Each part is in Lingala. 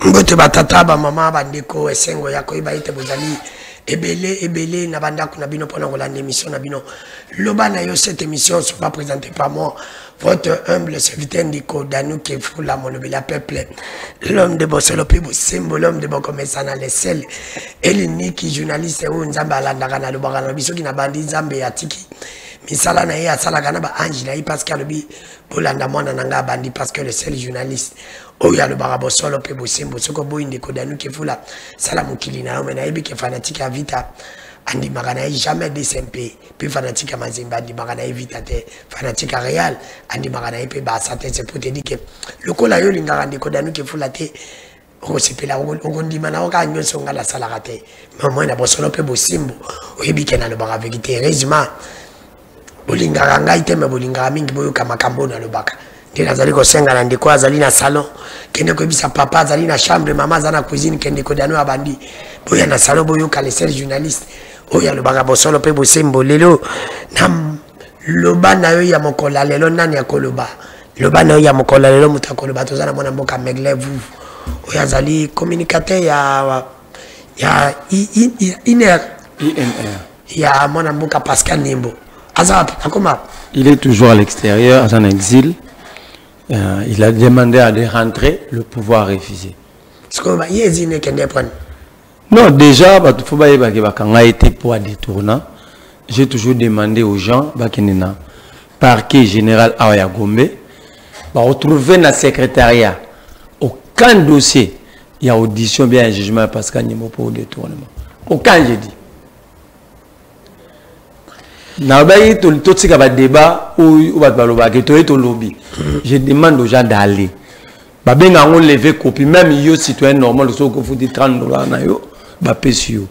Mbote batata ba mama bandeko esengo ya koiba ite bozali ebele na bandako na bino pona kolanda émission na bino. Loba na yo cette émission sera présentée par moi, votre humble serviteur Ndiko Danou qui fout la monobila peuple. L'homme de Bosolopi Bosembo, l'homme de Bokomesa na les sel. Eliniki journaliste ou nzamba alandaka na lobaka na biso ki na bandi nzambe ya tiki. Misala na ye asala kana ba ange na ye parce que alobi bolanda mwana nanga bandi parce que le seul journaliste oya le barabo solo pe bosembo soko boyinde ko danu ke fula sala mukili na yo na yebi ke fanatique à vita andi magana jamais DSMP puis fanatique à mazimba andi magana vita te fanatique à Real andi magana pe ba sate c'est pour te dire que le kola yo linga andi ko danu ke fula te o sepela o ndima na o ka nyonso ngala sala rate mais moi na bosolo pe bosembo oyebi ke na le bara vérité heureusement bolinga ngai te me bolinga mingi boyo kama kambo na lobaka ndina zali ko senga na ndiko azali na salon kende ko bisa papa azali na chambre mama zana cuisine kende ko dano abandi boya na salon boyo ka les journalistes oya lobaka bosolo pe bosembo lelo na loba na yo ya mokola lelo nani akoloba loba na yo ya mokola lelo mutakoloba tozana mona mboka meglevu oya zali communicateur ya INR ya mona mboka Pascal Nimbo. Il est toujours à l'extérieur, en exil. Il a demandé à rentrer, le pouvoir a refusé. Non, déjà, quand a été pour un détournant, j'ai toujours demandé aux gens, parquet général Awaya Gombe, retrouver dans le secrétariat aucun dossier, il y a audition, bien un jugement Pascal Nimbo pour le détournement. Aucun, j'ai dit. Nabayi tout ce débat ou lobby. Je demande aux gens d'aller. Babenga on lever copie même yo citoyen normal so ko futi $30 na yo ba pesio.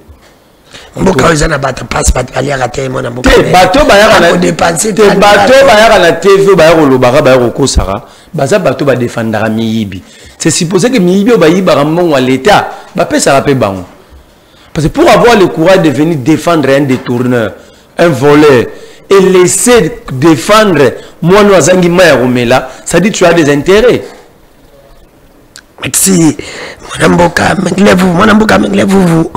Mboka uzana bata passe pas aller rater mon mboka. Bato ba ya na dépenser bato ba ya na TV ba ya lobaka ba ya ko sara. Baza bato ba défendra miyibi. C'est supposé que miyibi ba yiba ramon à l'état ba pesa la pe bango. Parce que pour avoir le courage de venir défendre un détourneur, un voleur et laisser défendre moi nous azangi maya romela, ça dit tu as des intérêts. Merci Mwanamboka Menglevu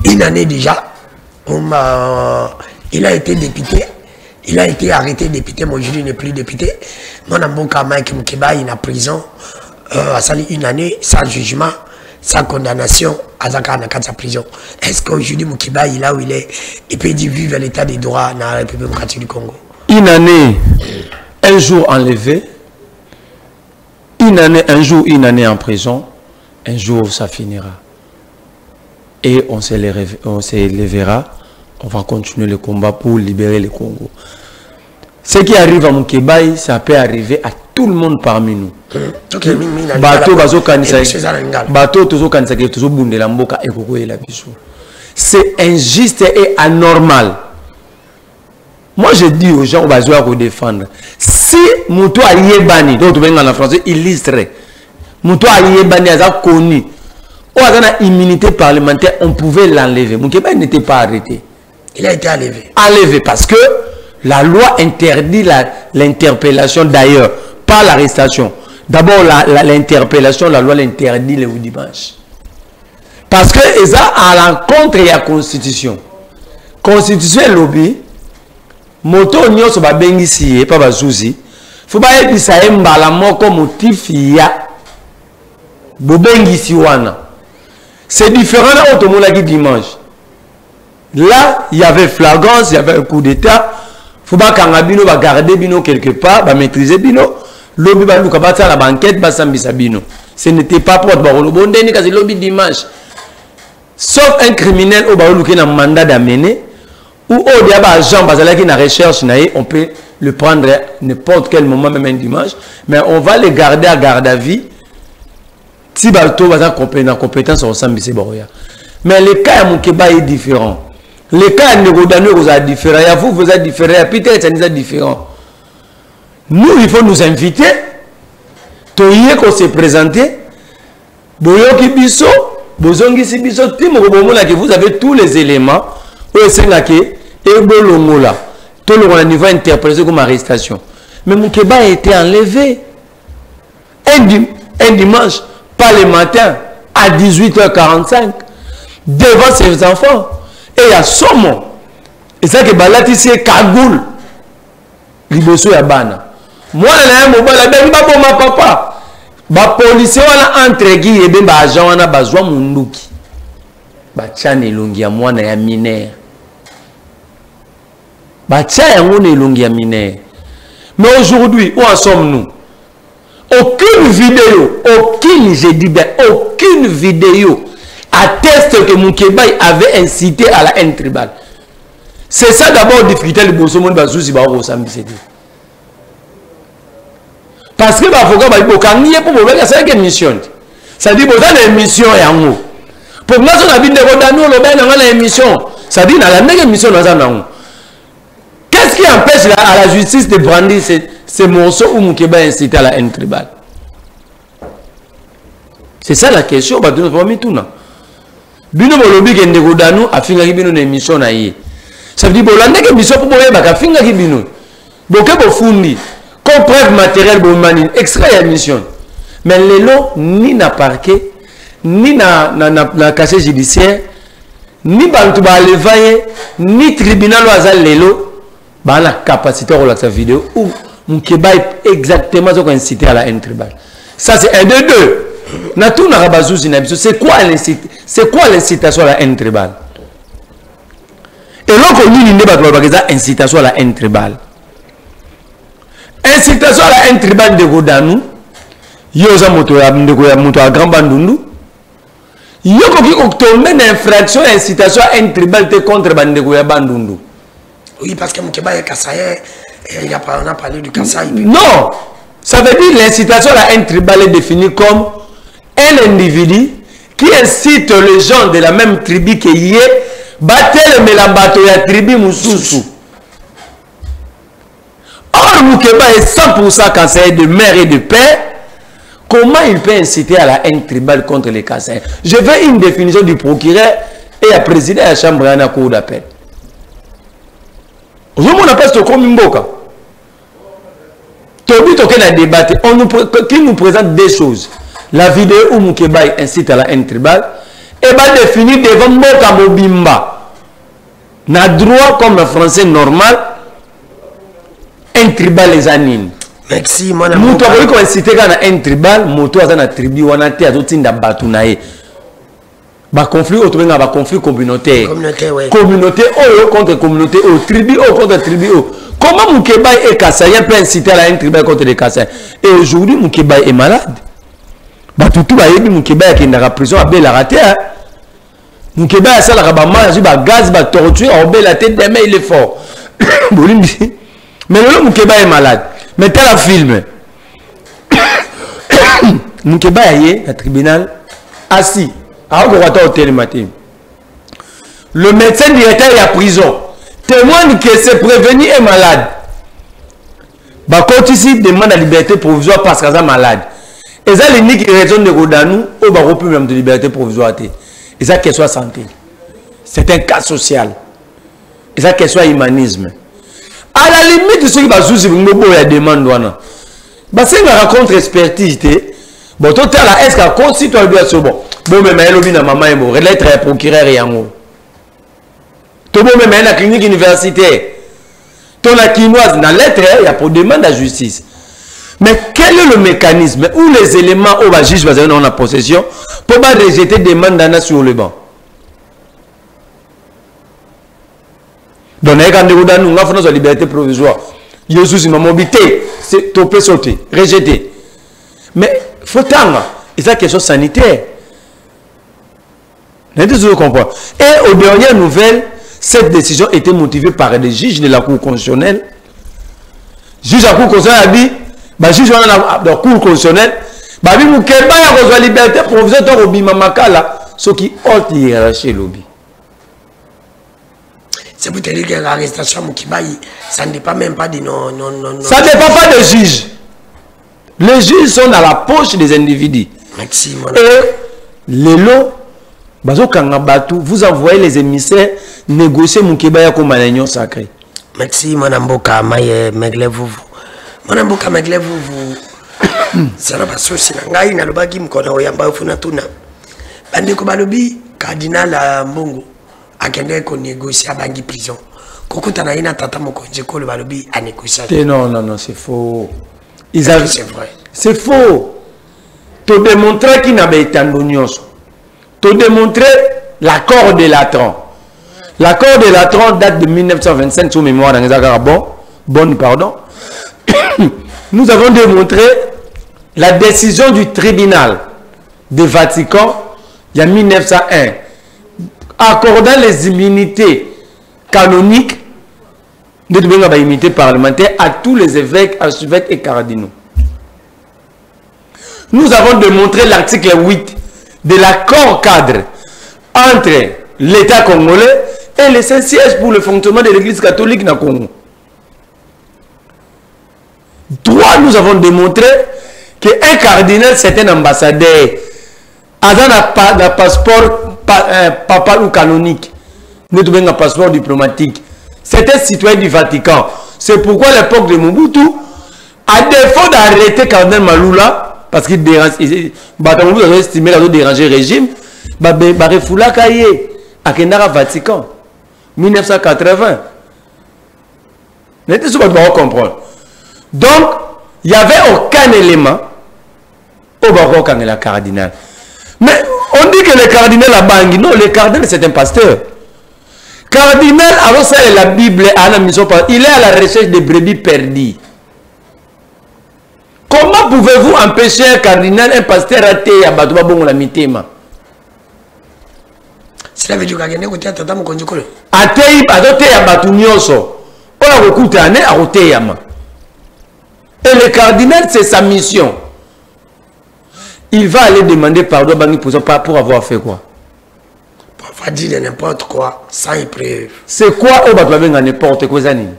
une année déjà il a été député, il a été arrêté député, mais aujourd'hui il n'est plus député. Mwanamboka Mike Mukeba il est en prison a sali une année sans jugement, sans condamnation à sa prison. Est-ce qu'aujourd'hui Mukeba il est là où il est, il peut dire vivre l'état des droits dans la République démocratique du Congo? Une année, un jour enlevé, une année, un jour, une année en prison, un jour ça finira. Et on s'élèvera, on va continuer le combat pour libérer le Congo. Ce qui arrive à Mukeba, ça peut arriver à tout le monde parmi nous. C'est injuste et anormal. Moi je dis aux gens, on va défendre. Si Moutou Aliyebani, donc en français, illustré, Moutou Aliyebani a connu, ou a une immunité parlementaire, on pouvait l'enlever. Mukeba n'était pas arrêté. Il a été enlevé. Enlevé parce que la loi interdit l'interpellation d'ailleurs, pas l'arrestation. D'abord l'interpellation, la loi l'interdit le dimanche. Parce que ça à l'encontre de la Constitution. Constitution et lobby, moto nyonso ba bengisi pas bazouzi. Faut pas être ça mbala moko motif ya bo bengisi wana. C'est différent là où tout le monde a dit dimanche. Là, il y avait flagrance, il y avait un coup d'état. Faut pas qu'un bino va garder bino quelque part, va maîtriser bino. Lobby ba luka ba la banquette ba sambisa bino. Ce n'était pas pour ba lo bondeni kasi lobby dimanche. Sauf un criminel au ba luka na mandat d'amener ou au diaba agent bazala qui na recherche naïe, on peut le prendre n'importe quel moment même un dimanche, mais on va le garder à garde à vie. Si balto ba compétence au sambisa boya. Mais le cas à Mukeba est différent. Le cas de Negodano est différent. Vous êtes différent. Peter est différent. Nous, il faut nous inviter. Toye qu'on se présente. Boyoki biso, bozongi si biso, timo bomola que vous avez tous les éléments. Ou sengake et bolongola. Tout le niveau interprété comme arrestation. Mais Mukeba a été enlevé. Un dimanche, pas le matin. à 18h45 devant ses enfants. Et il y a Somo. Et ça que Balati c'est Kagoul. Liboso ya bana. Moi, je suis ma papa. Les policiers sont entre guillemets et les agents ont besoin de Munduki. Bachan et Lungia, moi, je suis mineur. Bachan et Lungia mineur. Mais aujourd'hui, où en sommes-nous? Aucune vidéo, j'ai dit bien, aucune vidéo atteste que Moukébaï avait incité à la haine tribale. C'est ça d'abord la difficulté de Bosomon Bazouzi Baro Sambi. Parce que l'avocat va dire que c'est une mission. Ça dit que c'est une mission. Pour moi, on a dit que c'est une mission. Ça dit que c'est une mission. Qu'est-ce qui empêche à la justice de brandir ces morceaux où Moukeba est incité à la haine tribale? C'est ça la question. Ça veut dire que c'est une mission pour comme preuve matérielle pour manine extrait la mission. Mais les lots ni na parquet ni na casier judiciaire ni bantu ba levaye ni tribunal wazal les lots ba la capacité de relaxer vidéo ou Moukeba exactement ce qu'on incité à la haine tribale. Ça c'est un de deux. Na tout na rabazouzi na biso c'est quoi l'incitation à la haine tribale? Et l'on connaît ni ba ba incitation à la haine tribale. Incitation à la haine tribale de Godanou, yoza moto à Grand Bandundu, yoko qui octobre d'infraction incitation à haine tribale contre Bandegoya Bandundu. Oui, parce que Moukeba est Kassaye, on a parlé du Kassaye. Non, ça veut dire l'incitation à la haine tribale est définie comme un individu qui incite les gens de la même tribu que y est, battre le mélambato ya tribu Moussoussou. Or, Moukeba est 100% Kassaye de mère et de père. Comment il peut inciter à la haine tribale contre les Kassaye? Je veux une définition du procureur et à présider à la chambre à la cour d'appel. Aujourd'hui, on appelle ce comme Mboka. Tobi Token a débattu. Qui nous présente des choses. La vidéo où Moukeba incite à la haine tribale et va définir devant Mboka Mobimba. N'a droit comme un français normal. Un tribal les anines. Merci, mon ami. Moutou a dit incité à un tribal, Moutou a dit à tribu, on a dit à d'autres dans Batounaï. Bah conflit autre bah conflit communautaire. Communauté contre communauté, tribu contre tribu. Comment Moukeba est Kassayen peut inciter à la haine tribale contre les Kassayen? Et aujourd'hui Moukeba est malade. Bah tout va y Moukeba qui est dans la prison à Belaraté. Moukeba a ça la rabama, il a gaz, il torture, il a la tête demain il est fort. Mais le Moukeba est malade. Mettez la film. Moukeba est au tribunal assis. Le médecin directeur est à prison. Témoigne que c'est prévenu est malade. Bakoti ici demande la liberté provisoire parce qu'il est malade. Et ça l'unique raison de Godanou au barreau même de liberté provisoire. Et ça qu'elle soit santé. C'est un cas social. Et ça qu'elle soit humanisme. À la limite de ce qui va souci la demande c'est une rencontre expertise bon total est-ce qu'à constitue bien ce bon même elle obine maman et bon lettre procureur et en haut tout bon même la clinique universitaire ton la quinoise dans lettre il y a pour demande à justice mais quel est le mécanisme où les éléments où la juge va dans la possession pour pas rejeter demande d'ana sur le banc? Donc, quand nous avons la liberté provisoire, il y a une mobilité, c'est topé, sauter, rejeté. Mais il faut attendre. Et c'est une question sanitaire. Et aux dernières nouvelles, cette décision était motivée par les juges de la Cour constitutionnelle. Le juge de la Cour constitutionnelle a dit, le juge de la Cour constitutionnelle, il a dit que la liberté provisoire est ce qui ôte la hiérarchie lobby. C'est pour te dire que l'arrestation Moukeba, ça ne dépend même pas de non. Ça ne dépend pas des juges. Les juges sont dans la poche des individus. Merci, et les lots, vous envoyez les émissaires négocier Moukeba comme un agneau sacré. Merci, Mme Mboka, Meglez-vous. Mme Mboka, Meglez-vous. Ça n'a pas souci. Ngai na lobaki mkono oyamba ufuna tuna. Bandeko balobi cardinal Mbongo akende ko négocier à Bangui prison. Kokota na ina tata mokonje ko le balobi a négocier. Non, non, non, c'est faux. C'est vrai. C'est faux. Te démontrer qu'il n'avait été andonios. Te démontrer l'accord de Latran. L'accord de Latran date de 1925 sous mémoire dans bonne pardon. Nous avons démontré la décision du tribunal de Vatican il y a 1901 accordant les immunités canoniques de l'immunité parlementaire à tous les évêques, archevêques et cardinaux. Nous avons démontré l'article 8 de l'accord cadre entre l'État congolais et les Saint-Sièges pour le fonctionnement de l'Église catholique dans le Congo. 3, nous avons démontré qu'un cardinal, c'est un ambassadeur. Un passeport papal ou canonique. Nous avons un passeport diplomatique. C'est un citoyen du Vatican. C'est pourquoi à l'époque de Mobutu, à défaut d'arrêter cardinal Maloula, parce qu'il dérange, Mobutu a estimé qu'il a dérangé le régime, il a refoulé à Kendara Vatican. 1980. N'était-ce pas de comprendre. Donc, il n'y avait aucun élément au Baroque en la cardinal. Mais on dit que le cardinal a bangui. Non, le cardinal c'est un pasteur. Cardinal, alors ça est la Bible, il est à la recherche des brebis perdues. Comment pouvez-vous empêcher un cardinal, un pasteur à terre à Batouba Bongo la mitema? Cela veut dire qu'il y a un côté à Tata Mokonjokole. À terre, à terre à Batounioso. On a beaucoup d'années à Oteyama. Et le cardinal, c'est sa mission. Il va aller demander pardon pour avoir fait quoi? Pour avoir dit n'importe quoi, sans preuve. C'est quoi au Batouba n'importe quoi zanine?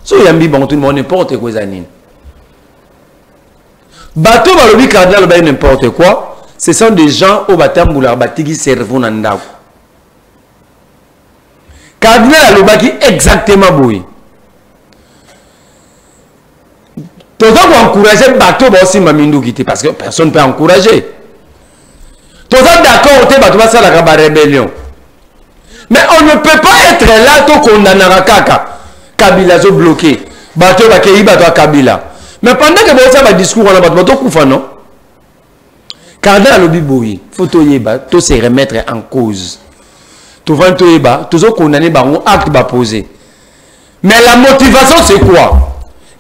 So yambi bon tout le monde n'importe quoi zanine. Bateau balobi cardinal ba n'importe quoi, ce sont des gens au Batamboula batigi cerveau nandako. Cardinal alobaki exactement boy. Tout le monde encourager bateau aussi mamindu quitter parce que personne ne peut encourager. Tout le monde d'accord au bateau va ça la rébellion. Mais on ne peut pas être là tout condamner kaka. Kabila zo bloqué. Bateau va kei bateau Kabila. Mais pendant que vous avez un discours on a bateau kufa non. Cardinal alobi boyi, faut to yeba, to se remettre en cause. Tout le monde yeba, toujours condamner baron acte ba poser. Mais la motivation c'est quoi?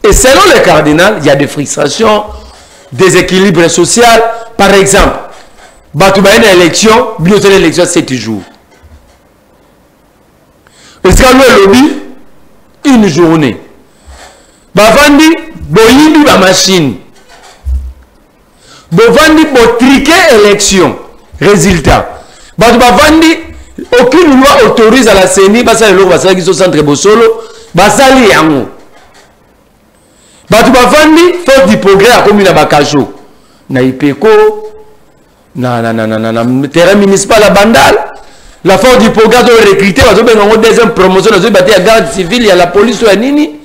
Et selon le cardinal, il y a des frustrations, des équilibres sociaux. Par exemple, Batouba une élection, bientôt l'élection 7 jours. Est-ce qu'il y a lobby? Une journée. Bavandi, boyini la machine. Bovandi, botriquer élection. Résultat. Bavandi, aucune loi autorise à la CENI, basa le basa qui sont centre Bosolo, basali yango. Batouba Vandi, force du progrès à commune à Bakajo. Na Ipeko, na terrain municipal à Bandal. La force du progrès a recruté, il y a une deuxième promotion, il y a la garde civile, il y a la police, il y a Nini.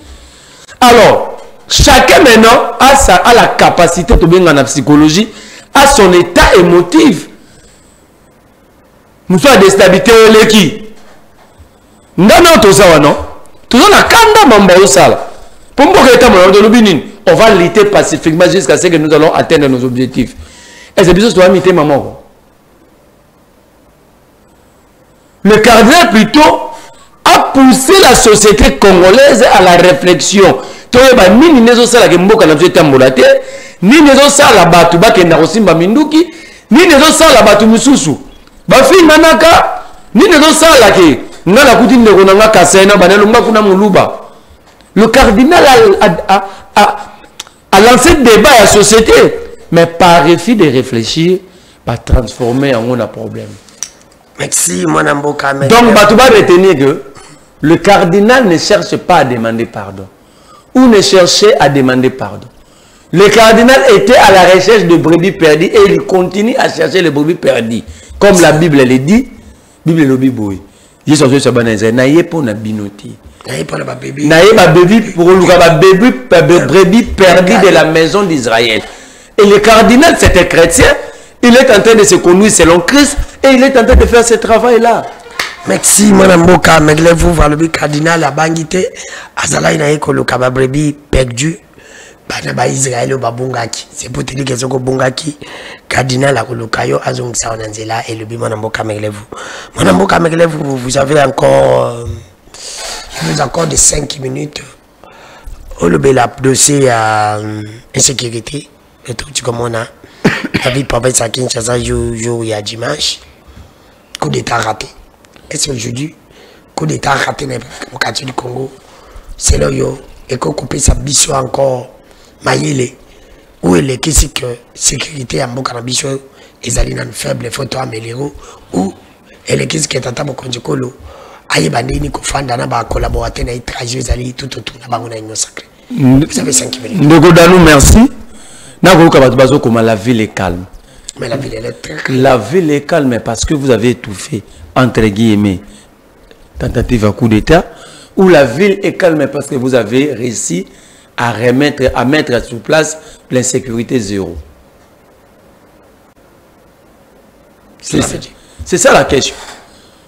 Alors, chacun maintenant a la capacité de bien en psychologie, à son état émotif. Nous sommes déstabilisés au Leki. Non, tout ça, non. Tout ça, on a quand même un ça. On va lutter pacifiquement jusqu'à ce que nous allons atteindre nos objectifs. Et c'est bizarre, toi, mité maman. Le cardinal plutôt a poussé la société congolaise à la réflexion. Tu vois, ni nezo sala ke mboka na vete ambolate, ni nezo sala batu ba kenda kosimba minduki, ni nezo sala batu mususu. Ba fi manaka, ni nezo sala ke ngala kuti ndeko na ngaka sena banelo ngakuna muluba. Le cardinal a lancé le débat à la société, mais par refus de réfléchir, pas transformer en un problème. Merci, mon amboka. Donc, Batouba retenir que le cardinal ne cherche pas à demander pardon, ou ne cherchait à demander pardon. Le cardinal était à la recherche de brebis perdues et il continue à chercher les brebis perdues. Comme la Bible le dit, Bible le dit, il y a des gens pour la binoti. Naïe ma bébé pour le brebis perdu de la maison d'Israël. Et le cardinal, c'était chrétien, Il est en train de se conduire selon Christ et il est en train de faire ce travail-là. Merci, mon mboka, Meglevu, Valobi, Cardinal, la Bangite, Azala, Inaeko, le Kababrebi, perdu, Banaba Israël, Babungaki. C'est pour te dire que c'est que Bungaki, Cardinal, la Kolokayo, Azong Saonanzela, et le Bimon Mboka, Meglevu. Mon mboka, Meglevu, vous avez encore, de 5 minutes. Le bel dossier à insécurité, le truc comme on a. La vie pour ça Kinshasa, jour, il y a dimanche. Coup d'état raté. Est-ce aujourd'hui, coup d'état raté dans le quartier du Congo, c'est là et qu'on coupe sa biso encore, maïle, où il est qu'est-ce que sécurité en Boka biso, ils allaient dans faible photo améliorer, ou elle est qu'est-ce que tata Mokonjikolo, aïe bandini kofanda na ba collaborateur na trajet ils allaient tout autour na bango na union sacrée. Vous avez 5 minutes. Ndogodano, merci. Comme la ville est calme. Mais la ville elle est très... La ville est calme parce que vous avez étouffé, entre guillemets, tentative à coup d'État, ou la ville est calme parce que vous avez réussi à mettre sur place l'insécurité zéro. C'est ça la question.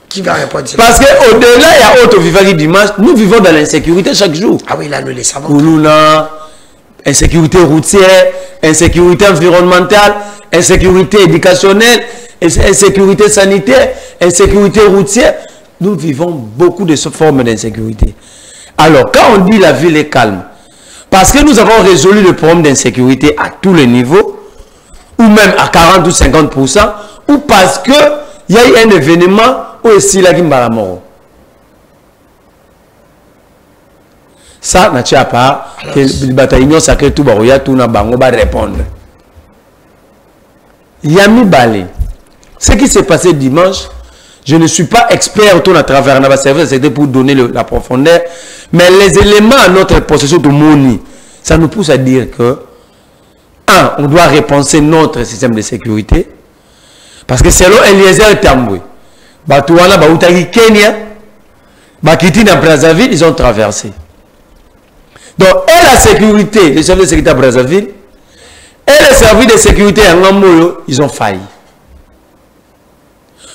Qui va répondre? Parce qu'au-delà, il y a autre vivant dimanche, nous vivons dans l'insécurité chaque jour. Ah oui, là nous les savons. Koulouna, insécurité routière, insécurité environnementale, insécurité éducationnelle, insécurité sanitaire, insécurité routière. Nous vivons beaucoup de formes d'insécurité. Alors, quand on dit la ville est calme, parce que nous avons résolu le problème d'insécurité à tous les niveaux, ou même à 40 ou 50%, ou parce qu'il y a eu un événement où ici la Gimbalamoro. Ça, n'a pas que le bataillon sacré tout baroya tout na bango va répondre. Yami Balé. Ce qui s'est passé dimanche, je ne suis pas expert autour à travers la service, c'était pour donner la profondeur, mais les éléments à notre possession de Moni, ça nous pousse à dire que, un, on doit repenser notre système de sécurité, parce que selon Eliezer Tamboué, Batouana, Baoutagi, Kenya, Bakiti, na Brazzaville, ils ont traversé. Donc, et la sécurité, les services de sécurité à Brazzaville, et les services de sécurité à Ngamoyo, ils ont failli.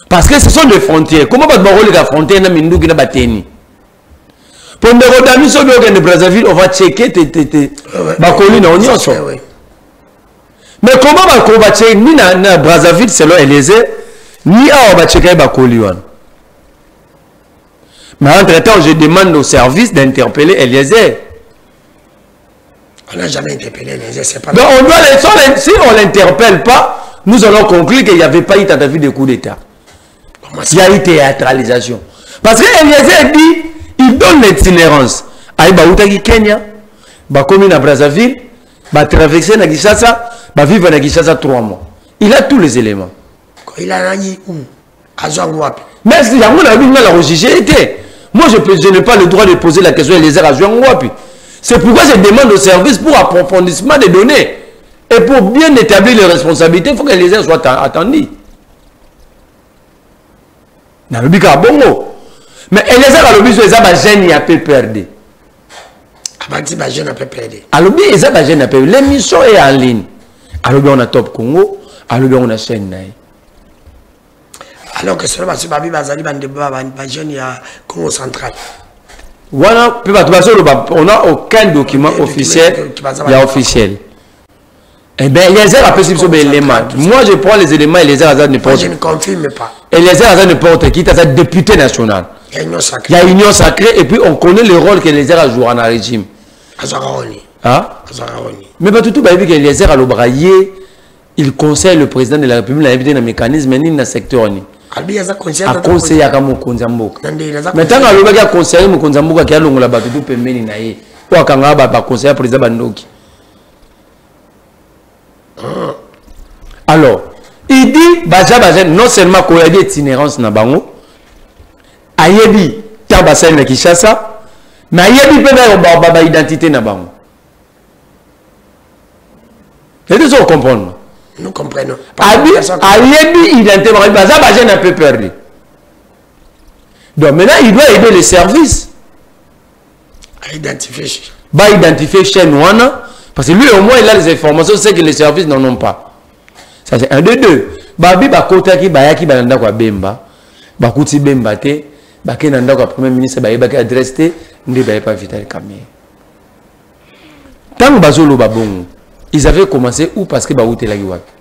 Parce que ce sont des frontières. Comment va te les frontières na Mindou qui n'a pas tenu? Pour me redonner sur le Brazzaville, on va checker tes bakoli na Union. Mais comment on va checker ni na Brazzaville selon Eliezer, ni on va checker bakoli. Mais entre-temps, je demande aux services d'interpeller Eliezer. On n'a jamais interpellé Eliezer, c'est pas... Donc on doit si on ne l'interpelle pas, nous allons conclure qu'il n'y avait pas eu tentative de coup d'État. Il y a eu théâtralisation. Parce que Eliezer dit, il donne l'itinérance. Aïe Baoutagi Kenya, Bakomi na Brazzaville, traverser na Kinshasa, vivre na Kinshasa 3 mois. Il a tous les éléments. Il a dit où? À Zouangouapi. Mais si j'avoue, la recherche était. Moi, je n'ai pas le droit de poser la question Eliezer à Zouangouapi. C'est pourquoi je demande au service pour approfondissement des données. Et pour bien établir les responsabilités, il faut que Eliezer soit attendu. Dans le bika bongo. Mais Eliezer a le but de jeune a peu perdu. Abadi ba jeune a peu perdu. Alors bien Eliezer ba jeune a peu. L'émission est en ligne. Alors bien on a Top Congo, alors bien on a chaîne naï. Alors que cela va se babi bazali bande ba jeune ya Congo central. Voilà, on n'a aucun document officiel. Il y a officiel. Eh bien, Eliezer a possible sur les éléments. Moi, je prends les éléments et Eliezer Azad ne porte. Je ne confirme pas. Eliezer Azad ne porte qui est député national. Il y a union sacrée. Il y a union sacrée et puis on connaît le rôle que Eliezer a joué en régime. Azaraoni. Hein? Azaraoni. Mais pas tout le monde que Eliezer a l'obraillé. Il conseille le président de la République, il a invité un mécanisme, mais il n'a secteur ni. A conseillé à Mokonzamboka. Maintenant, il a conseillé Mokonzamboka qui a l'ongla batutu pembeni na ye. Ou à Kangaba, conseiller le président Bandoki. Alors, il dit, non seulement qu'il y a des itinérances na bango, ayebi tabasa na Kinshasa, mais ayebi peut avoir une identité na bango. C'est ça qu'on comprend. Nous comprenons. Ayebi identité, baza n'a peu perdu. Donc maintenant, il doit aider les services à identifier. Va identifier chez Nouana, parce que lui au moins il a les informations, c'est que les services n'en ont pas. Ça c'est un de deux. babi bakotaki bayaki bananda kwa bemba bakuti bemba te bakena ndako premier ministre bayebaki adresse te nde bayepa Vital Kamerhe tant bazolo babongo ils avaient commencé où parce que bautelaki wapi.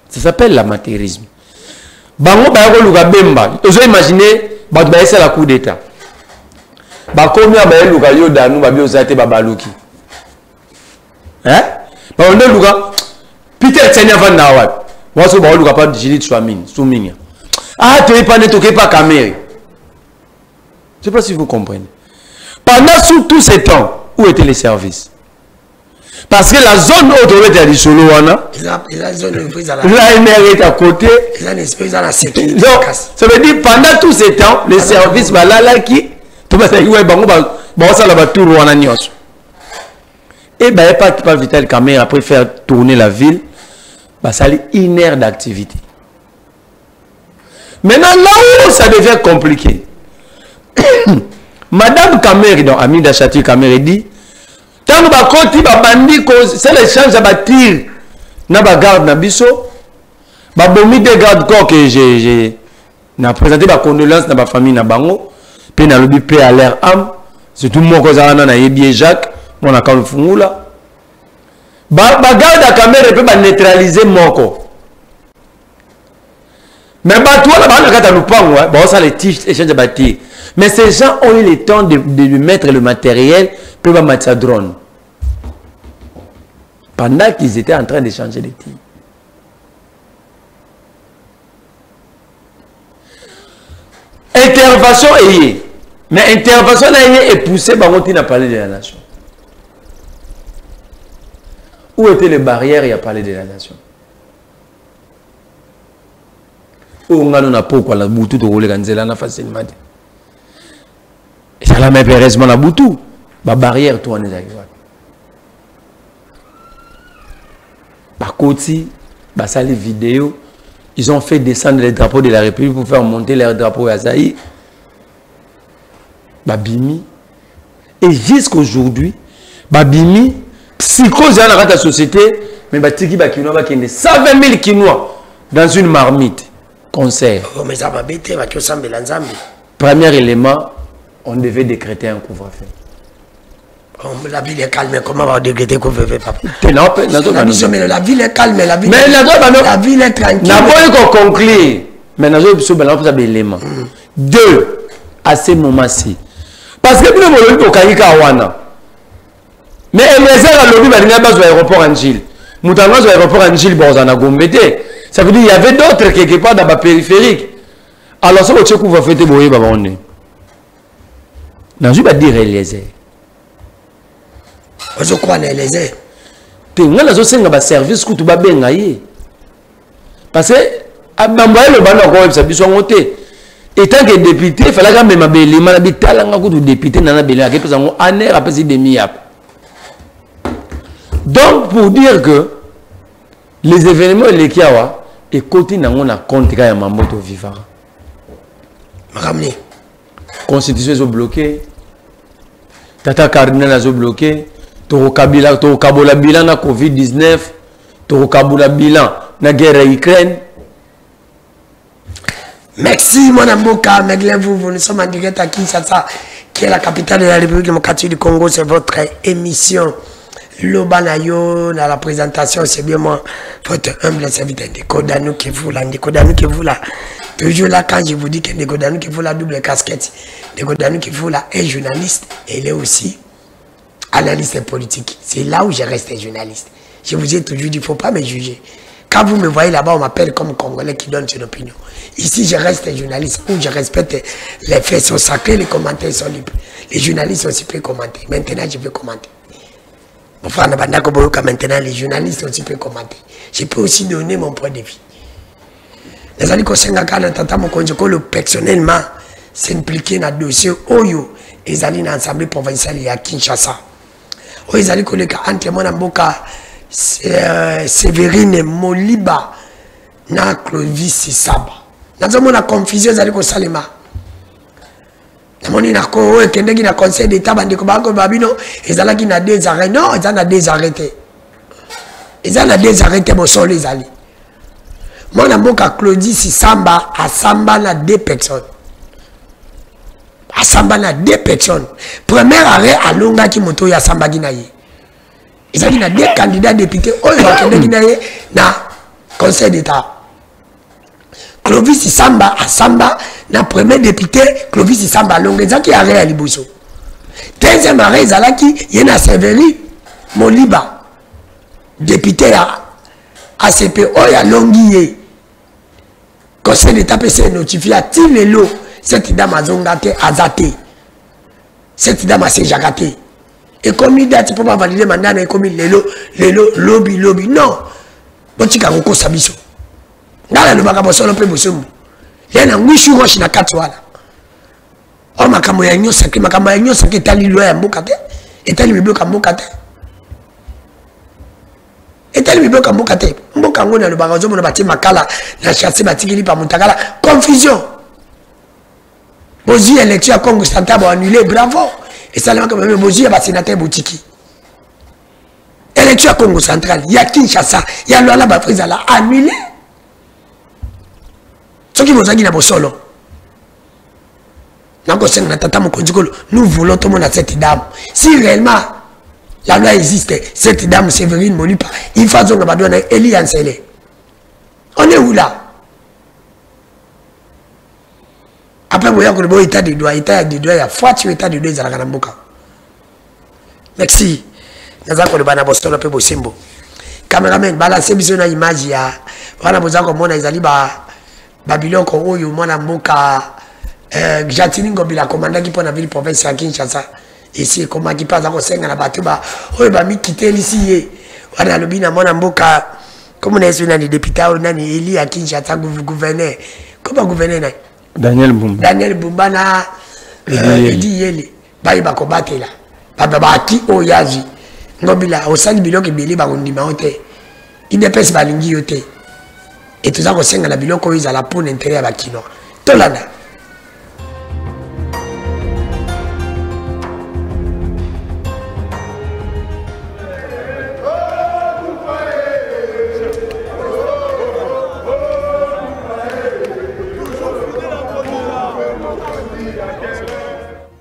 Ça s'appelle l'amateurisme. Bango bayako luka bemba ozo imaginer bato bayesa la coup d'état bakomi abaye luka yo danu babi ozate babaluki hein baonde luka Peter Tsenya van Nawat waso ba luka pa Judith Suminga ah tu es pas net pas Kamerhe. Je sais pas si vous comprenez. Pendant tout ce temps où étaient les services? Parce que la zone où tu es allé solo la zone est à côté. Donc, ça veut dire pendant tout ce temps, les services là qui tu vas dire ouais bango ba ça la tour wana nyos. Et bah pas Vital Kamerhe après faire tourner la ville, bah ça une heure d'activité. Maintenant là où ça devient compliqué. Madame Kamerhe donc ami d'Achati Kamerhe dit tant ba koti ba bandi cause c'est l'échange ba tir na ba garde na biso ba bomi de garde corps que j'ai na présenté ba condoléances na ba famille na bango pe na lobi pe à l'air âme surtout moko za na yebi Jacques mon akal fungula ba garde à Kamerhe pe ba neutraliser moko mais ba toi là ba na kata lupango ba ça les tiges échange ba tir. Mais ces gens ont eu le temps de lui mettre le matériel pour mettre sa drone. Pendant qu'ils étaient en train de changer de tir. Intervention est. Mais intervention est poussée par on a parlé de la nation. Où étaient les barrières et a parlé de la nation? Où on a pas quoi la boutou de rouler dans facilement. Et ça la met heureusement la boutou. La barrière, toi, on est arrivé. Par contre, ça les vidéos, ils ont fait descendre les drapeaux de la République pour faire monter les drapeaux à Zaïre. Babimi. Et jusqu'aujourd'hui, Babimi, psychose dans la société, mais Batiki Bakinois, qui est 120 000 Kinois dans une marmite. Concert. Premier élément, on devait décréter un couvre-feu. La ville est calme, comment on va décréter un couvre-feu, papa? La ville est calme, la ville est tranquille. N'a pas conclu. Mais nous avons un élément. Deux, à ce moment-ci. Parce que nous avons Kaïka. Mais les airs à l'objet, il n'y a pas d'aéroport en Gilles. Nous avons un aéroport en Gilles, ça veut dire qu'il y avait d'autres quelque part dans la périphérique. Alors, ça, on va faire des boyaux. Je vais dire les airs. Je crois que les airs. Tu as un service que tu vas bien. Parce que, le ban et tant que député, il fallait que même les gens député donc, pour dire que les événements les Kiawa et côté n'a compte quand il Mamboto vivant. Constitution est bloquée. Tata Cardinal est bloqué. Toro Kabila bilan na Covid-19. Toro Kabila bilan na guerre Ukraine. Merci mon Amboka, nous sommes en direct à Kinshasa, qui est la capitale de la République démocratique du Congo. C'est votre émission. Lobanayo, dans la présentation, c'est bien moi, votre humble serviteur, Ndekodanou qui vous là, Ndekodanou qui vous là. Toujours là, quand je vous dis que Ndekodanou qui vous la double casquette, Ndekodanou qui vous là est journaliste, et il est aussi analyste politique. C'est là où je reste journaliste. Je vous ai toujours dit, il ne faut pas me juger. Quand vous me voyez là-bas, on m'appelle comme Congolais qui donne son opinion. Ici, je reste journaliste où je respecte les faits sont sacrés, les commentaires sont libres. Les journalistes aussi peuvent commenter. Maintenant, je vais commenter. Enfin, maintenant, les journalistes aussi peuvent commenter. Je peux aussi donner mon point de vue. Les amis qui sont personnellement s'impliquer dans le dossier Oyo, ils allaient dans l'Assemblée provinciale à Kinshasa. Ils allaient entre moi Mboka, Séverine Moliba, na Clovis Saba. Nous avons la confusion, ils allaient au Salema. Nous avons un conseil d'État, ils allaient dans des arrêts. Non, ils ont des arrêtés. Ils ont des arrêtés pour sol les alliés. Moi, je Claudie Samba à Samba na 2 personnes. À Samba na 2 personnes. Premier arrêt à Longa qui moto ya Samba Guinaye. Ils ont 2 candidats députés. Oh, ils ont Guinaye na Conseil d'État. Clovis Samba à Samba na premier député. Clovis Samba à Longa. Ils ont qui arrêt à Liboso. Deuxième arrêt, ils ont qui y a Sévéry Moliba. Député à ACP. Oh, il y a Longuier. Conseil d'État s'est notifié à Tilelo. Cette dame a zongate, azate. Cette dame a sejagate. Et comme il date pour valider mandat, et comme il lobby. Non. Bon, tu as un sabiso. Nala le bagaboso le peu bosomu. Il y a un wishu roche na katwala. Oh, makamo ya nyosa, makamo ya nyosa qui est allé loin à Mbokate. Et allé me bloquer à Mbokate. Et tel me comme Mbokate. Mbokango na le bagazo mo bati makala na chasse batikili pa Montakala. Confusion. Bozi élection à Congo Central annulé, bravo. Et ça là quand même Bozi ba sénateur Boutiki. Élection à Congo Central, il y a Kinshasa, il y a Lola ba Frizala annulé. Ce qui bozaki na bosolo. Nango senga na tata mokonzikolo, nous voulons tout le monde à cette dame. Si réellement la loi existe, cette dame Sévérine Molipa, il faut que nous donne Eli Ansele. On est où là? Après, vous voyez que le état de droit, il y a foi sur l'état de droit, il y a la Mboka. Merci. Nous avons le banabostolo pe bosimbo. Cameraman, balancez bien une image ya. Voilà, vous avez comme on a les Babylone ko oyo mwana Mboka. Jatini Ngobila commandant qui pour la ville province à Kinshasa. Ici, comment qui passe à Kosenga na Batuba. Oh, il va me quitter ici. Voilà, le bina mwana Mboka. Comment on est sur les députés, on a élu à Kinshasa gouverneur. Comment gouverneur? Daniel Bumba. Daniel Bumba na Edi Yele. Ba iba ko batela. Ba ki oyazi. Ngobila osali biloko ebele ba kondima ote. Idepes balingi yote. Et tout ça Kosenga na biloko ils ala pour l'intérêt ya bakino. Tolanda.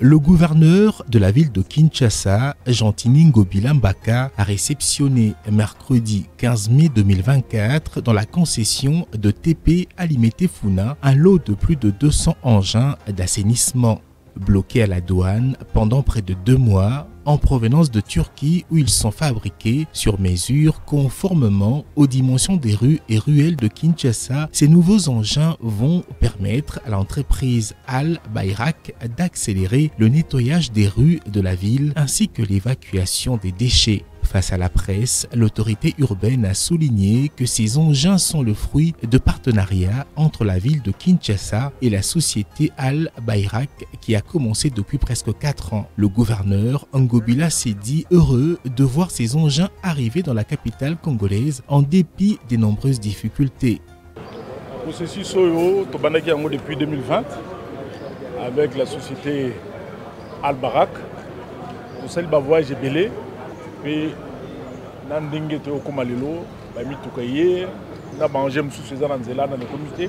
Le gouverneur de la ville de Kinshasa, Gentini Ngobila Mbaka, a réceptionné mercredi 15 mai 2024 dans la concession de TP Alimete Funa un lot de plus de 200 engins d'assainissement bloqués à la douane pendant près de 2 mois en provenance de Turquie où ils sont fabriqués sur mesure conformément aux dimensions des rues et ruelles de Kinshasa. Ces nouveaux engins vont permettre à l'entreprise Al Bayrak d'accélérer le nettoyage des rues de la ville ainsi que l'évacuation des déchets. Face à la presse, l'autorité urbaine a souligné que ces engins sont le fruit de partenariats entre la ville de Kinshasa et la société Al Bayrak qui a commencé depuis presque 4 ans. Le gouverneur Ngobila s'est dit heureux de voir ces engins arriver dans la capitale congolaise en dépit des nombreuses difficultés. Processus Soyo, depuis 2020 avec la société Al Bayrak. Pour celle voyage belé. Puis, nandingue te okomalelo, bami tukaye, na bangé msou dans le comité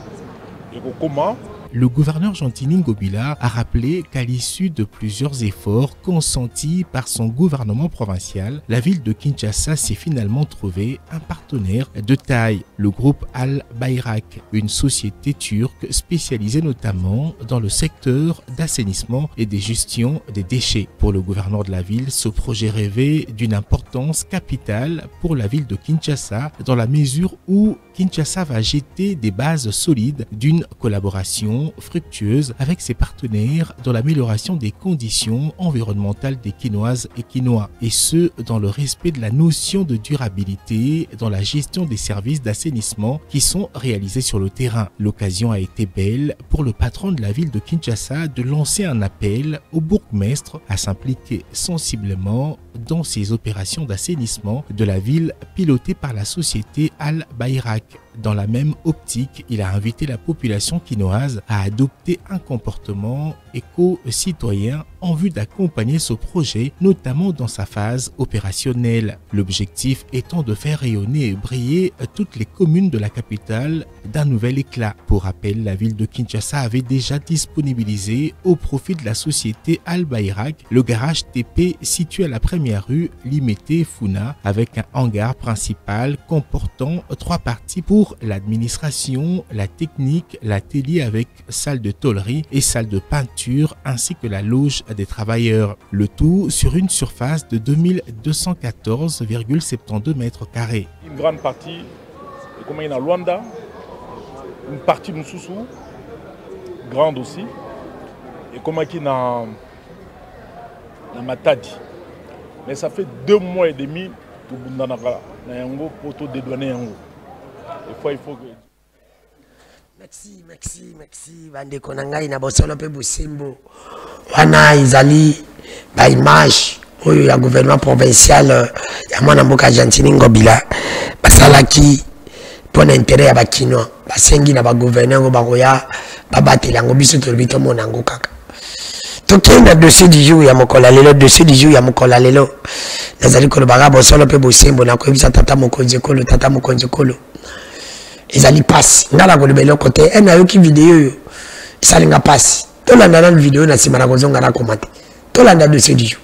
et comment. Le gouverneur Gentini Ngobila a rappelé qu'à l'issue de plusieurs efforts consentis par son gouvernement provincial, la ville de Kinshasa s'est finalement trouvé un partenaire de taille, le groupe Al Bayrak, une société turque spécialisée notamment dans le secteur d'assainissement et de gestion des déchets. Pour le gouverneur de la ville, ce projet rêvait d'une importance capitale pour la ville de Kinshasa dans la mesure où Kinshasa va jeter des bases solides d'une collaboration fructueuse avec ses partenaires dans l'amélioration des conditions environnementales des Kinoises et Kinois, et ce dans le respect de la notion de durabilité dans la gestion des services d'assainissement qui sont réalisés sur le terrain. L'occasion a été belle pour le patron de la ville de Kinshasa de lancer un appel au bourgmestre à s'impliquer sensiblement dans ces opérations d'assainissement de la ville pilotées par la société Al Bayrak. Dans la même optique, il a invité la population quinoise à adopter un comportement éco-citoyen en vue d'accompagner ce projet, notamment dans sa phase opérationnelle. L'objectif étant de faire rayonner et briller toutes les communes de la capitale d'un nouvel éclat. Pour rappel, la ville de Kinshasa avait déjà disponibilisé au profit de la société Al-Bayrak le garage TP situé à la première rue Limete Funa avec un hangar principal comportant 3 parties pour l'administration, la technique, l'atelier avec salle de tôlerie et salle de peinture ainsi que la loge des travailleurs. Le tout sur une surface de 2214,72 mètres carrés. Une grande partie est comme à Luanda, une partie Moussoussou, grande aussi, et comme à Matadi. Mais ça fait 2 mois et demi que nous pour tout dédouaner. Des fois, il faut que... Merci. Bande konangai na bosolo pe busimbo. Wana izali ba image oyo ya gouvernement provincial ya mwana mboka Argentine Ngobila. Basalaki pour l'intérêt ya bakino. Basengi na ba gouverneur bakoya babatela yango biso to bito monango kaka. Tokenda dossier du jour ya mokola lelo dossier du jour ya mokola lelo. Nazali ko baga bosolo pe busimbo na ko bisa tata mokonzi kolo ezali passe ngala ko lebelo côté ena yo ki vidéo yo isalinga passe to landa na vidéo na sima na kozonga na commenter to landa dossier du jour.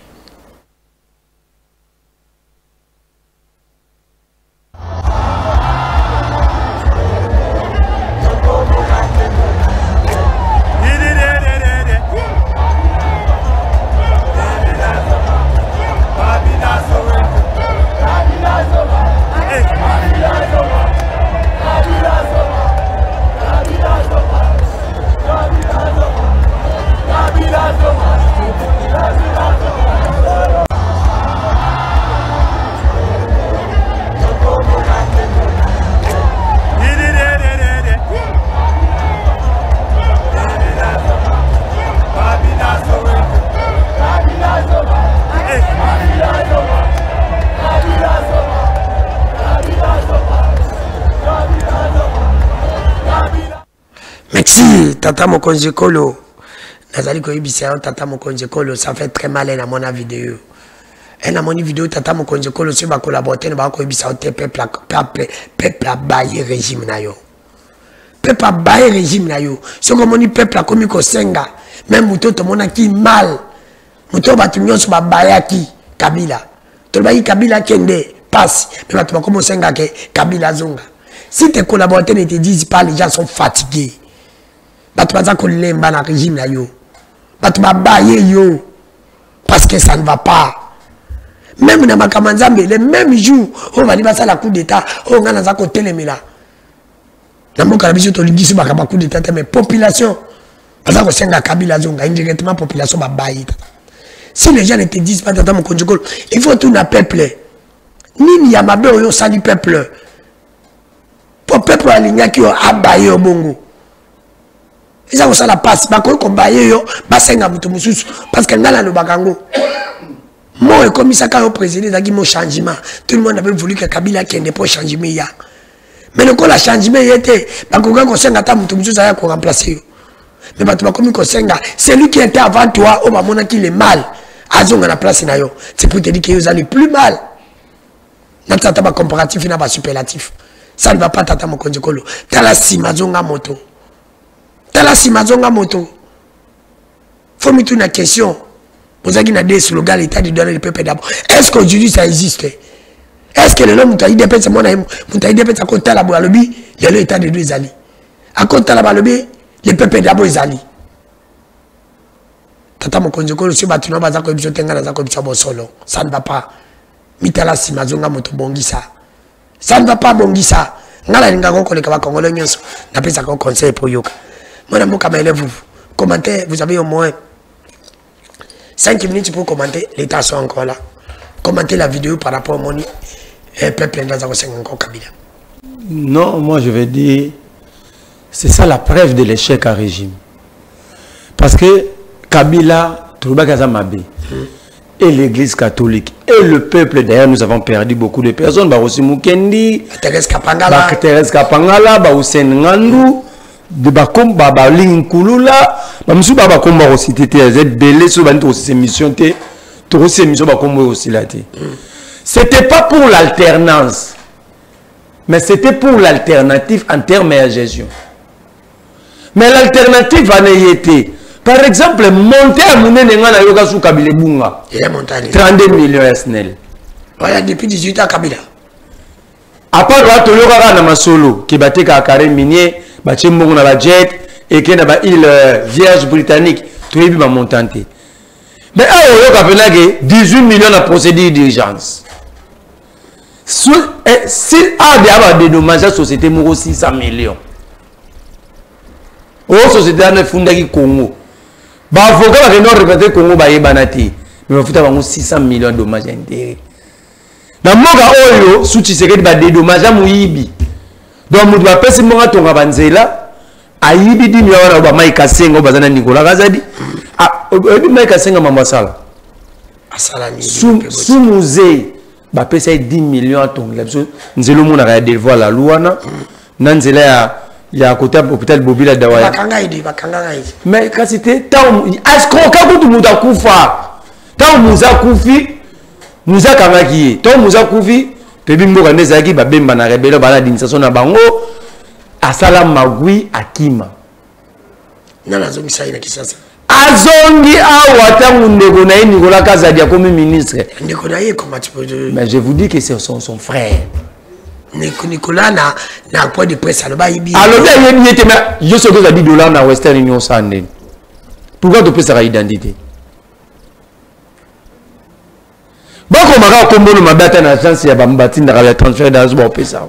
Merci, Tata Mokonzi Kolo. Nazali ko yibisa Tata Mokonzi Kolo, ça fait très mal à mon vidéo. Et dans mon vidéo, Tata Mokonzi Kolo, si va collaborer, va ko yibisa te peuple bailler régime na yo. Peuple bailler régime na yo. Ce que mon peuple comme ko senga, même mutoto mona ki mal. Muto batu nyonso ba bayaki Kabila. To bayi Kabila kende passe, mais batu comme senga ke Kabila zonga. Si tes collaborateurs ne te disent pas, les gens sont fatigués. Tu vas lemba na régime là yo. Tu vas bailler yo. Parce que ça ne va pas. Même dans ma Kamanzambe, le même jour, on va dire ça la coup d'état, on a un côté les là. Dans mon cas, je te dis sur ma coup d'état, mais population, parce que c'est un Kabila zonga, indirectement population va bailler. Si les gens ne te disent pas dans mon conjugal, il faut tout un peuple. Ni ya mabe yo sali peuple. Pour peuple aligné qui a baillé au bongo. Ils ont ça la passe, bah quand on baille yo, bah c'est un bouton mususu, parce que ngala le bagango. Moi comme ça quand au président d'agi mon changement, tout le monde avait voulu que Kabila kende pour changement ya. Mais le coup la changement y était, bah quand on s'en attend bouton mususu ça y a qu'on remplacer yo. Mais bah tu vas comme qu'on s'en c'est lui qui était avant toi, au moment qu'il est mal, azong à la place na yo. C'est pour te dire que vous allez plus mal. Notre tata comparatif n'a pas superlatif. Ça ne va pas tata Mokonzi Kolo. Tala simazonga moto. Tala simazonga moto. Faut me tourner la question. Vous avez dit des slogans l'état de donner le peuple d'abord. Est-ce qu'aujourd'hui ça existe? Est-ce que le nom mutaï dépend c'est mon aime mutaï dépend à côté la balobi l'état de deux ali. À côté la balobi le peuple d'abord ali. Tata Mokonzi Kolo si batuna baza ko biso tenga na za ko biso bosolo. Ça ne va pas. Mitala simazonga moto bongisa. Ça ne va pas bongisa. Ngala linga ko koleka ba Congolais nyonso. Na pesa ko conseil pour yoka. Moi mon caméra vous commentez, vous avez au moins 5 minutes pour commenter, les tas sont encore là. Commentez la vidéo par rapport au moni peuple encore Kabila. Non, moi je vais dire, c'est ça la preuve de l'échec à régime. Parce que Kabila, et l'église catholique, et le peuple, d'ailleurs nous avons perdu beaucoup de personnes, Barosi Mukendi, Thérèse Kapangala, Hussein Ngandou, de bakomba ba linkulula ba musu ba bakomba aussi tété z belé so bantu aussi émission té to aussi émission bakomba aussi là té. C'était pas pour l'alternance, mais c'était pour l'alternative en termes de gestion. Mais l'alternative en été, par exemple, monter à Mounenenga na yoga sou Kabila Bunga. Il est monté 32 millions SNL. Voilà, depuis 18 ans, Kabila. À part là, tu yoga na masolo, qui battait à carré minier, battait mbongo na la jet, et qui na ba île vierge britannique, tu es bien montante. Mais à yoga penage 18 millions de procédure d'urgence. Si a des dommages à la société, il 600 millions. La société a fondé Congo. Les avocats qui ont représenté Congo, mais il faut 600 millions de dommages à intérêt. Dans le monde, si tu sais que des dommages à Mouibi, donc il faut passer mon temps à Banzela, à Ibi, il y a un Maïka Sengo, Bazana Nicolas Gazadi, à Maïka Sengo Mambasala. Sous musée. Bah pèse 10 millions à ton nous allons mon arrêter de voir la loi nanzela ya côté hôpital Bobila Dawaya mais quand c'était tant est-ce qu'on quand tout muda kufa tant muza kufi muza kamaki tant muza kufi pebi mboka nezaki ba bemba na rebelo bala d'initiation na bango asala magui akima nana zongi sa ina kisasa azongi awata ndeko na Nicolas Kazadi comme ministre. Mais je vous dis que c'est son frère. Nicolas n'a point de presse à l'Obaïbi. Alors il y a mais je sais que ça dit dollar na Western Union Sandé. Pourquoi tu peux sa identité? Bon comme on combo le mabata na chance ya bambati na la transfert dans ce pesa.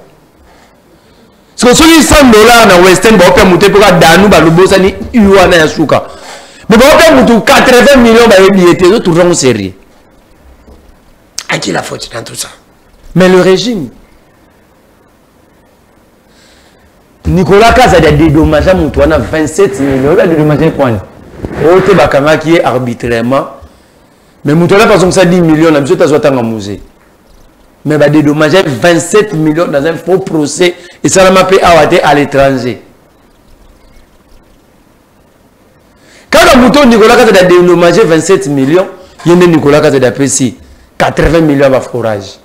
Parce que si $100 na Western ba opé muté pour danu ba lobosa ni uwana ya suka. Mais bon, 80 millions de billets, tout le monde sérieux. À qui la faute dans tout ça? Mais le régime. Nicolas Kazadi a dédommagé Moutouana 27 millions. Il a dédommagé point. Ote Bakama qui est arbitrairement. Mais Moutouana, par exemple, ça 10 millions, la monsieur a un musée. Mais il a dédommagé 27 millions dans un faux procès. Et ça l'a appelé à l'étranger. Quand le mouton Nicolas Kazadi a dédommagé 27 millions, il y a Nicolas Kazadi a payé 80 millions de forage.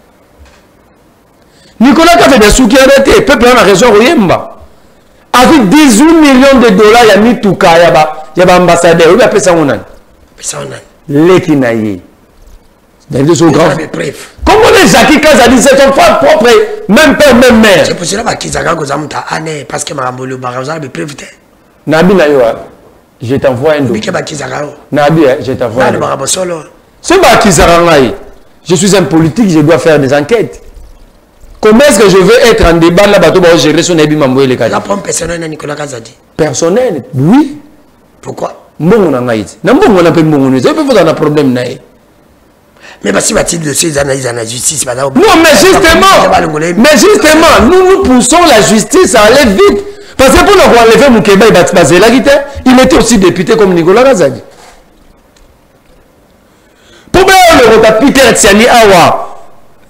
Nicolas Kazadi a arrêté, le peuple a raison, avec 18 millions de dollars, il y a mis tout cas, il y a un ambassadeur, il y a payé ça. L'équinaïe. Comment les Jacques Kazadi, c'est son frère propre, même père, même mère. C'est pour cela que Kizaka Gozamuta année, parce que Marambolo Barazal est prévu. Nabi Nayoa. Je t'envoie un document. Nabi, je t'envoie un document. C'est pas Kizaranaï. Je suis un politique, je dois faire des enquêtes. Comment est-ce que je veux être en débat là-bas pour gérer son ébi Mamboé les cas? La pomme personnelle de Nicolas Kazadi. Personnel, oui. Pourquoi? Bon, on a un problème. Mais si tu de ces analyses en justice, non, mais justement, nous poussons la justice à aller vite. Parce que pour nous enlever Moukeba il était aussi député comme Nicolas Kazadi. Pour le Peter Tiani Awa,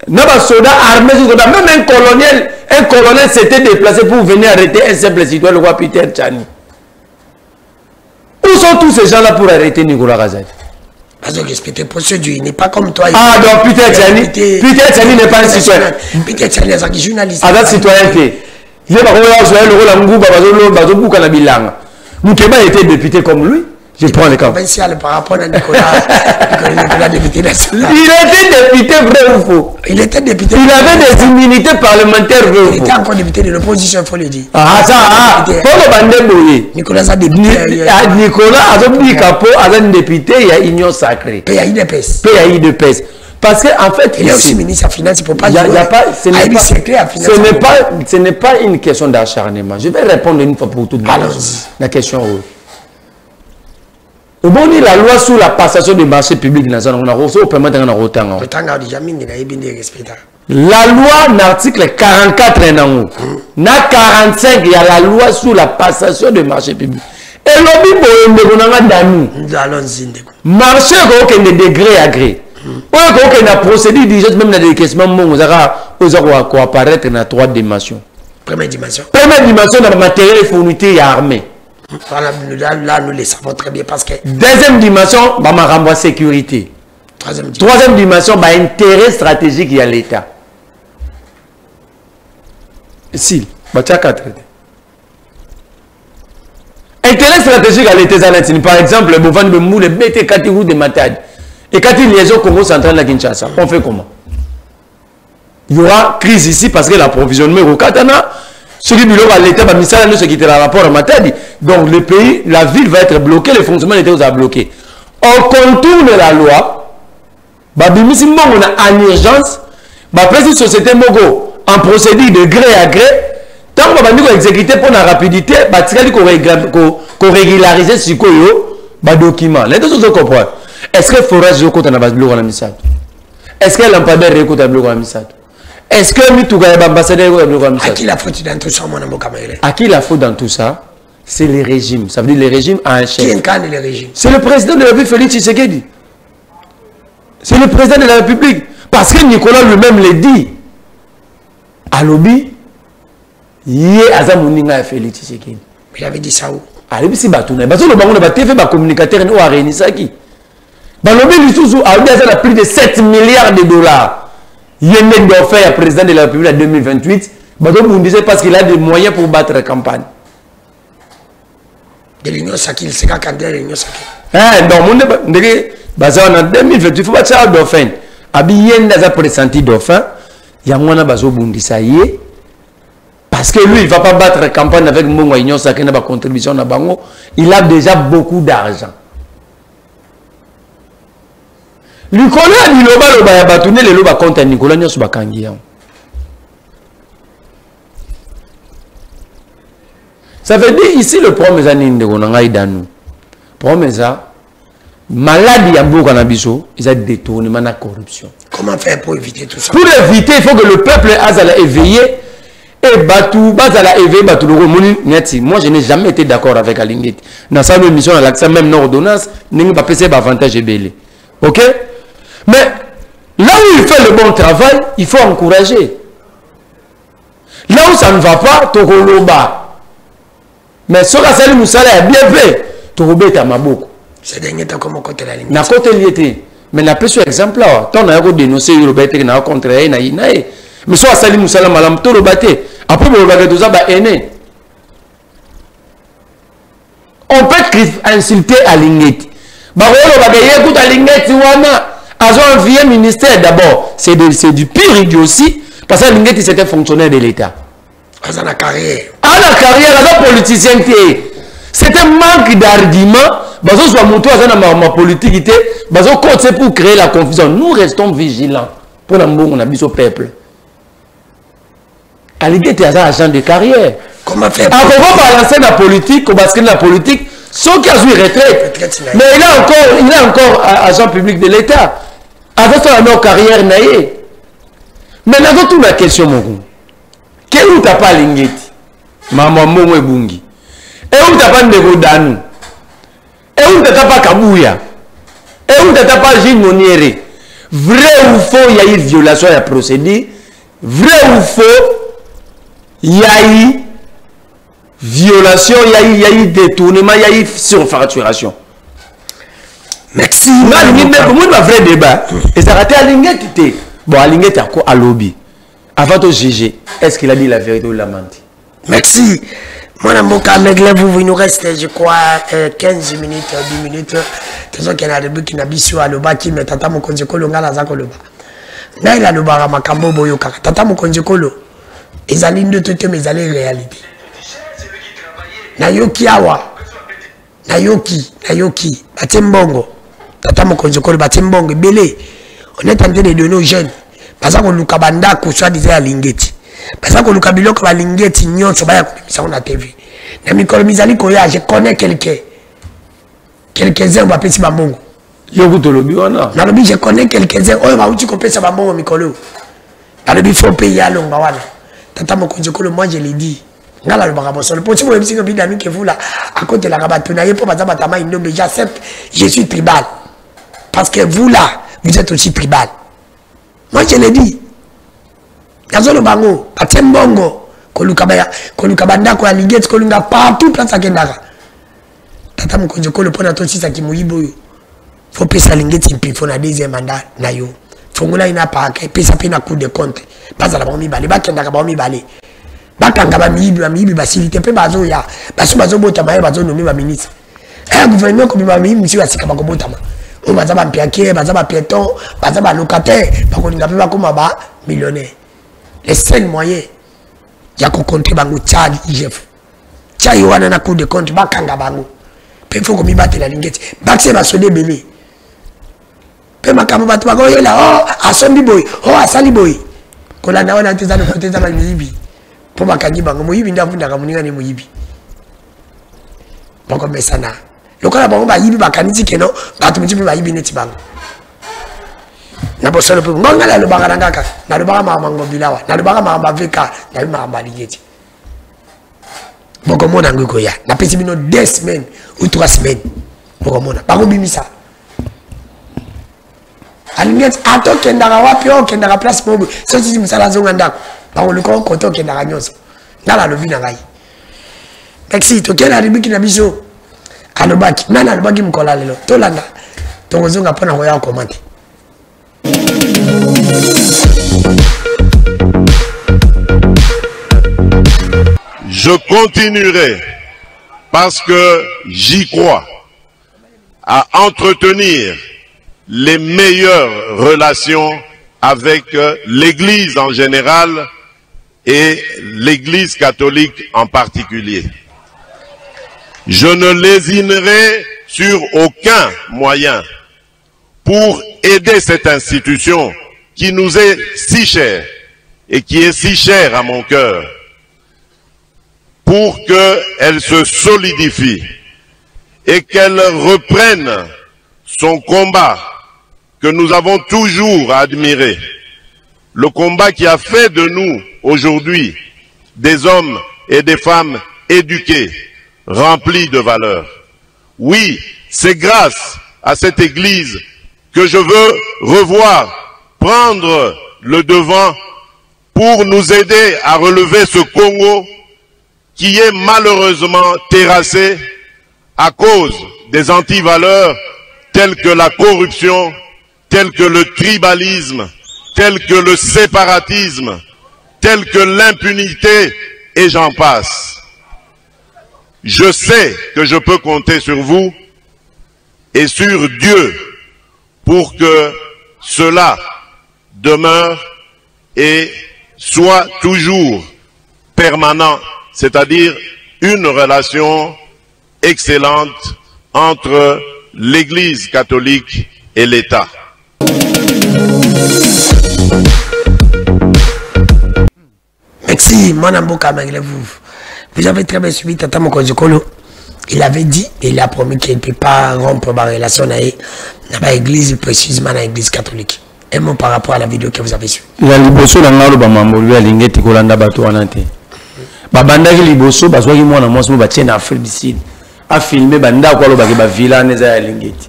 même un colonel s'était déplacé pour venir arrêter un simple citoyen, le roi Peter Tiani. Où sont tous ces gens-là pour arrêter Nicolas Kazadi? Parce que respecter procédure, il n'est pas comme toi. Ah, donc Peter Tiani n'est pas un citoyen. Peter Tiani est un journaliste. Ah, la citoyenneté. Il était député comme lui. Je prends le cas. Par rapport à Nicolas député national. Il était député vrai ou faux? Il était député. Il avait des immunités parlementaires vrai ou faux? Il était encore député de l'opposition, il faut le dire. Ah, ça, Nicolas a député. Nicolas a député, il y a Union Sacrée. PAI de PES. PAI de PES. Parce qu'en fait, il est aussi ministre des Finances, il ne faut pas dire. Ce n'est pas une question d'acharnement. Je vais répondre une fois pour toutes. La question. Au bon, la loi sur la passation des marchés publics, la loi, l'article 44, na 45, il y a la loi sur la passation des marchés publics. Et le marché est de degré à gré. Il y a procédure d'urgence, même dans les questions, vous allez apparaître dans 3 dimensions. Première dimension. Première dimension, dans le matériel et fourniture armée. Là, nous les savons très bien parce que... Deuxième dimension, bah, ma renvoi sécurité. Troisième dimension, bah, intérêt stratégique il y a l'État. Si, bah, tu as 4. Intérêt stratégique à l'État, par exemple, le Bovan de Mou, le BT Katirou de Matad. Et quand il y a Congo central à Kinshasa, on fait comment? Il y aura crise ici parce que l'approvisionnement au Katana, ce qui à l'État, ce qui était le rapport à Matadi. Donc le pays, la ville va être bloquée, le fonctionnement de l'État va bloquer. On contourne la loi, on a en urgence, après une société Mogo, en procédure de gré à gré, tant qu'on va exécuter pour la rapidité, qu'on régularise ce qu'on a document. Les deux choses comprennent. Est-ce que le forage est contre la bloc à la Missato? Est-ce que l'empadaire est contre la bloc à la Missato? Est-ce que Mitouga est ambassadeur ou bloc à la Missato? À qui la faute dans tout ça, mon ami Kamere? À qui la faute dans tout ça? C'est les régimes. Ça veut dire les régimes à un chef. Qui incarne les régimes? C'est le président de la République, Félix Tshisekedi. C'est le président de la République. Parce que Nicolas lui-même le dit. À l'obi, il y a Azamoninga Félix Tshisekedi. Il avait dit ça où? À l'obi, c'est Batouna. Batouna, on a fait un communicateur ou à Rénisaki. Balobi Lissoussou a plus de 7 milliards de dollars. Il y a un d'offert président de la République en 2028. Batouna vous disait parce qu'il a des moyens pour battre la campagne. De l'Union Saki, c'est quand candidat de l'Union Saki. Non, en 2028, il faut battre un dauphin. Abiyé n'a pressenti dauphin. Il y a un bazo bundisaye. Parce que lui, il ne va pas battre la campagne avec mon Union Saki, n'a pas contribution à Bango. Il a déjà beaucoup d'argent. Nicolas Niloba ya batune le loba compte Nicolas nyoso bakangi. Ça veut dire ici le problème est ninde konanga idanu. Problème ça maladie ya beaucoup na biso, ils ont détournement na corruption. Comment faire pour éviter tout ça? Pour éviter, il faut que le peuple azala éveillé et Batou bazala éveillé Batou le moni nyati. Moi je n'ai jamais été d'accord avec Alingeti. Dans sa mission à l'accès même non ordonnance, n'ingi pas passer avantage belé. OK? Mais là où il fait le bon travail, il faut encourager. Là où ça ne va pas, Tokoloba. Mais ce que Salim Moussala a bien fait, Tokobé est à Maboko. C'est dernier temps comme côté la ligne. Na côté lié. Mais la plus exemple là, tant on a dénoncé le bête qui n'a contre mais ce que Salim Moussala malam to le batté. Après le bagage tout ça ba aîné. On peut insulter à Lingeti. Ba le bagage écoute à Lingeti wana. Ils ont envié le ministère d'abord. C'est du pire idiotie. Parce que Lingeti c'était fonctionnaire de l'État. À la carrière. À la carrière, à la politicien. C'est un manque d'arguments. Parce que soit monté à ma politique. Parce que c'est pour créer la confusion. Nous restons vigilants. Pour l'amour, on a mis au peuple. À Lingeti, c'est un agent de carrière. Comment faire? On va balancer la politique, on bascule la politique. Sauf qu'il a joué retraite. Mais il est encore agent public de l'État. Avec son carrière naïe. Mais dans toute la question, mon quel ou t'as pas Lingeti? Maman Momo Bungi. Et où t'as pas Ndegodanu? Et où t'as pas Kabouya? Et où t'as pas Gilles Moniere? Vrai ou faux, il y a eu violation de la procédure. Vrai ou faux, il y a eu violation, il y a eu détournement, il y a eu surfacturation. Merci. Comment on va faire débat? Et ça a raté à Lingeti. Bon, à Lingeti, à lobby. Avant de juger, est-ce qu'il a dit la vérité ou l'a menti? Merci. Mon amour, il nous reste, je crois, 15 minutes, 10 minutes. C'est ça qu'il y a des buts qui n'habitent pas à l'oba qui me tata mon konjekolo ngala za koloba. Na il a l'oba à makambo boyoka. Tata mon konjekolo. Ils allaient de tout mais ils allaient réalité. Nayoki awa. Nayoki. Batembongo. Tata mon konjekolo batembongo. Belé. On est en train de donner aux jeunes. Parce qu'on nous kabanda soit disait à Lingeti. Parce qu'on nous kabilo comme à Lingeti nyon so baya ça on a TV. Na mikolo mizali koya je connais quelqu'un. Quelques-uns va pesi bambongo. Yo kutolobi wana. Na lobi je connais quelques-uns oyo ba uti ko pesa bambongo mikolo. Na lobi faut payer à longa wana. Tata mokonjekolo moi je l'ai dit. Ngala le baraboso le petit mo ebisi ko bidami ke vous là à côté la rabatona yepo bazaba tama inombe j'accepte je suis tribal. Parce que vous là vous êtes aussi tribal. Moi je l'ai dit. Yazolo bango, atembongo, koluka bandako ya Lingeti kolunga partout place akendaka tata mokonzi kolo pona to sisa ki muyibo yo faut pesa Lingeti mpi faut na deuxième mandat na yo fongola ina pa ka pesa pe na coup de compte baza la bomi bale bakendaka bomi bale bakanga ba miyibi basilite pe bazo ya bazo bota maye bazo nomi ba ministre gouvernement ko ba miyibi misi basika ba kobota ma o baza ba mpiake baza ba piéton baza ba locataire ba koninga pe ba koma ba millionnaire les seuls moyens ya ko compter bango Tchad IGF Tchad wana na coup de compte bakanga bango pe faut ko mi batela Lingeti bakse ba sode belé pe makambo batu bako yela oh asombi boy oh asali boy kolanda wana teza no koteza ba miyibi po bakangi bango muyibi ndavunda ka muninga ni muyibi bako mesana lokola bango ba yibi bakaniti keno batu mutipi ba yibi neti bango na bosolo pe ngonga la lobaka ngaka na lobaka mamango bilawa na lobaka mamba veka na mamba Lingeti bako mona ngiko ya na pesi bino 2 semaines ou 3 semaines bako mona bako bimisa Lingeti ato kendaka wapi o kendaka place mobo so sisi misala zonga ndako bako liko koto kendaka nyoso ngala lobi na ngai taxi to kena ribiki na biso alobaki nana alobaki mkola lelo tolanda tongozonga pona koya komante. Je continuerai parce que j'y crois à entretenir les meilleures relations avec l'Église en général et l'Église catholique en particulier. Je ne lésinerai sur aucun moyen pour aider cette institution qui nous est si chère et qui est si chère à mon cœur, pour qu'elle se solidifie et qu'elle reprenne son combat que nous avons toujours admiré, le combat qui a fait de nous aujourd'hui des hommes et des femmes éduqués, remplis de valeurs. Oui, c'est grâce à cette Église que je veux revoir, prendre le devant pour nous aider à relever ce Congo qui est malheureusement terrassé à cause des antivaleurs telles que la corruption, telles que le tribalisme, telles que le séparatisme, telles que l'impunité, et j'en passe. Je sais que je peux compter sur vous et sur Dieu pour que cela demeure et soit toujours permanent, c'est-à-dire une relation excellente entre l'Église catholique et l'État. Merci, mon amboka vous avez très bien suivi Tata Mokonzikolo. Il avait dit et il a promis qu'il ne peut pas rompre ma relation avec l'église, précisément l'église catholique. Un mot par rapport à la vidéo que vous avez suivie. La liboso la ngalo ba mamolu ya lingeti kolanda bato wanante. Ba bandaki liboso bazwaki mwana mwasi mo batie na Afrique du Sud. A filmer banda ko lo ba ke ba villa neza ya lingeti.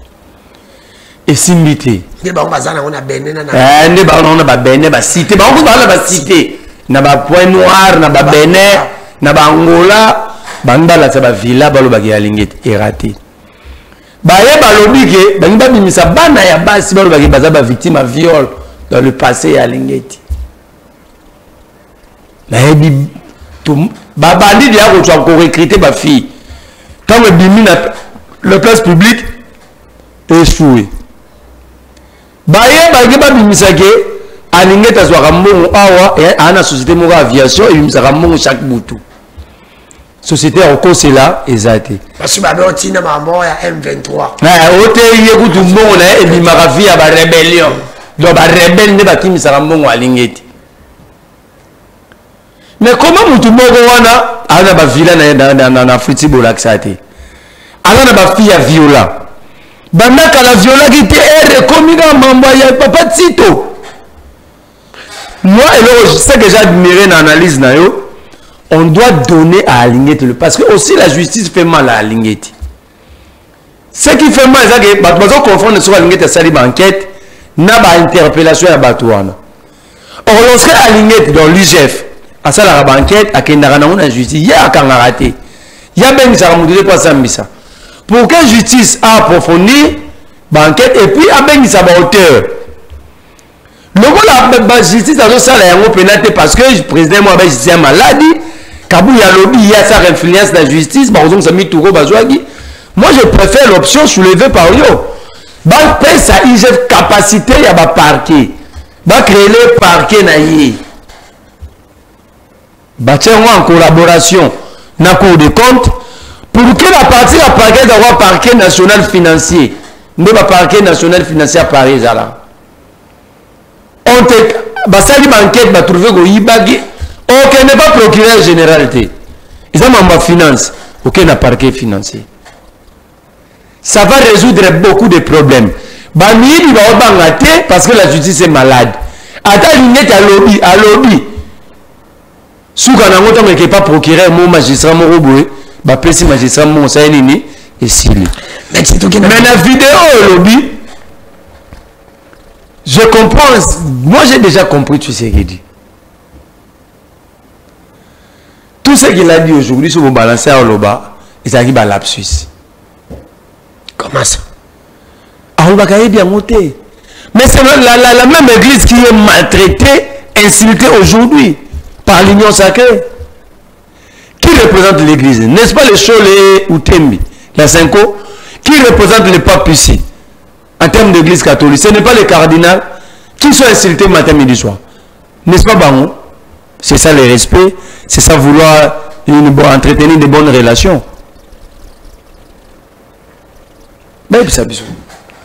Esimbite. Nde ba bazana ona bene na. Nde ba ona ba bene ba cité. Ba ko ba la cité. Na ba point noir na ba bene na ba Angola banda la ba villa ba lo ba ke ya lingeti erraté. Baye balobike bangiba bimisa bana ya basi ba lo ba ke baza ba victime à viol dans le passé ya lingeti. Na yebi tout babandi dia ko twa ko recruter ba fille. Quand le bimi na le place publique échoué. Baye bangiba bimisa ke alingeta zwa kambongo awa ana société moko aviation et bimisa kambongo chaque butu. Société en cause c'est là exacté. Parce que babe otina mambo ya M23. Ote yekutu mbongo na e bimaka vie ya ba rébellion. Do ba rebelle ne bakimisa kambongo alingeti. Mais comment mutu moko wana ana ba villa na Afrique bolaxate. Ana ba fille ya viola. Bandaka la viola qui était reconnu dans mambo ya papa Tito. Moi et c'est ce que j'ai admiré dans l'analyse na yo. On doit donner à Alingeti parce que aussi la justice fait mal à Alingeti. Ce qui fait mal, c'est que les confondent sur Alingeti sali enquête, n'a pas interpellation à Batouana. Or lorsque Alingeti dans l'UGF, à ça la banquette à kendara na on justice il y a quand raté il y a ben ça moudé pas sambisa pour que justice approfondir banquette et puis a ben ça ba hauteur le la justice a ça la yango pénalité parce que le président moi ben c'est maladie kabou ya lobby il y a sa influence la justice par exemple ça mis touro bazwagi moi je préfère l'option soulevée par yo ba pesa IGF capacité ya ba parquet ba créer le parquet na yi ba tiens en collaboration na Cour des comptes pour que la partie la parquet d'avoir parquet national financier mais ba parquet national financier à Paris là on te ba sali banquette ba trouver go yibagi ok n'est pas procureur général ils ont ma finance ok na parquet financier ça va résoudre beaucoup de problèmes bamidi ba obangate parce que la justice est malade ata lignette à lobby souka na ngota mais pas procureur mon magistrat mo roboué ba pesi magistrat mon ça nini et sili mais la vidéo lobby je comprends moi j'ai déjà compris tout ce qu'il dit tout ce qu'il a dit aujourd'hui sur mon balancer à Oloba il arrive à lapsus comment ça Oloba a bien monté mais c'est la même église qui est maltraitée insultée aujourd'hui par l'union sacrée qui représente l'église n'est-ce pas le Cholet ou Tembi la Cinco qui représente le pape ici en termes d'église catholique ce n'est pas les cardinals qui sont insultés matin midi soir n'est-ce pas Bango c'est ça le respect c'est ça vouloir entretenir de bonnes relations donc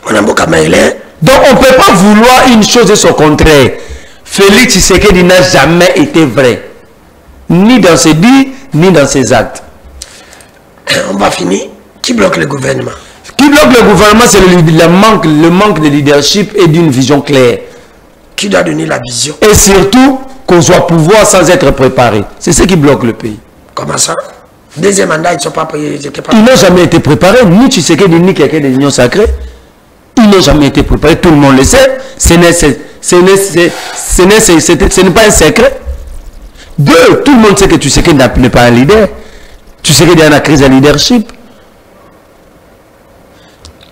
on ne peut pas vouloir une chose et son contraire. Félix Tshisekedi n'a jamais été vrai ni dans ses dits ni dans ses actes. On va finir. Qui bloque le gouvernement? Qui bloque le gouvernement, c'est le manque de leadership et d'une vision claire. Qui doit donner la vision? Et surtout, qu'on soit pouvoir sans être préparé. C'est ce qui bloque le pays. Comment ça? Deuxième mandat, ils ne sont pas prêts. Ils n'ont jamais été préparés, ni Tshisekedi, ni quelqu'un de l'Union sacrée. Ils n'ont jamais été préparés, tout le monde le sait. Ce n'est pas un secret. Deux, tout le monde sait que Tshisekedi n'est pas un leader. Tshisekedi a une crise de leadership.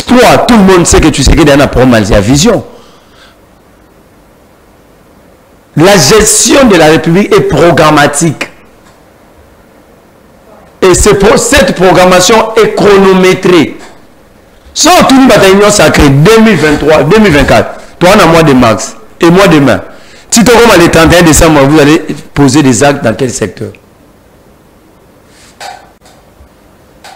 Trois, tout le monde sait que Tshisekedi a un problème de vision. La gestion de la République est programmatique. Et cette programmation est chronométrée. Sans tout le bataillon sacré 2023, 2024, toi on a mois de mars et mois de mai. Si tu as le 31 décembre, vous allez poser des actes dans quel secteur?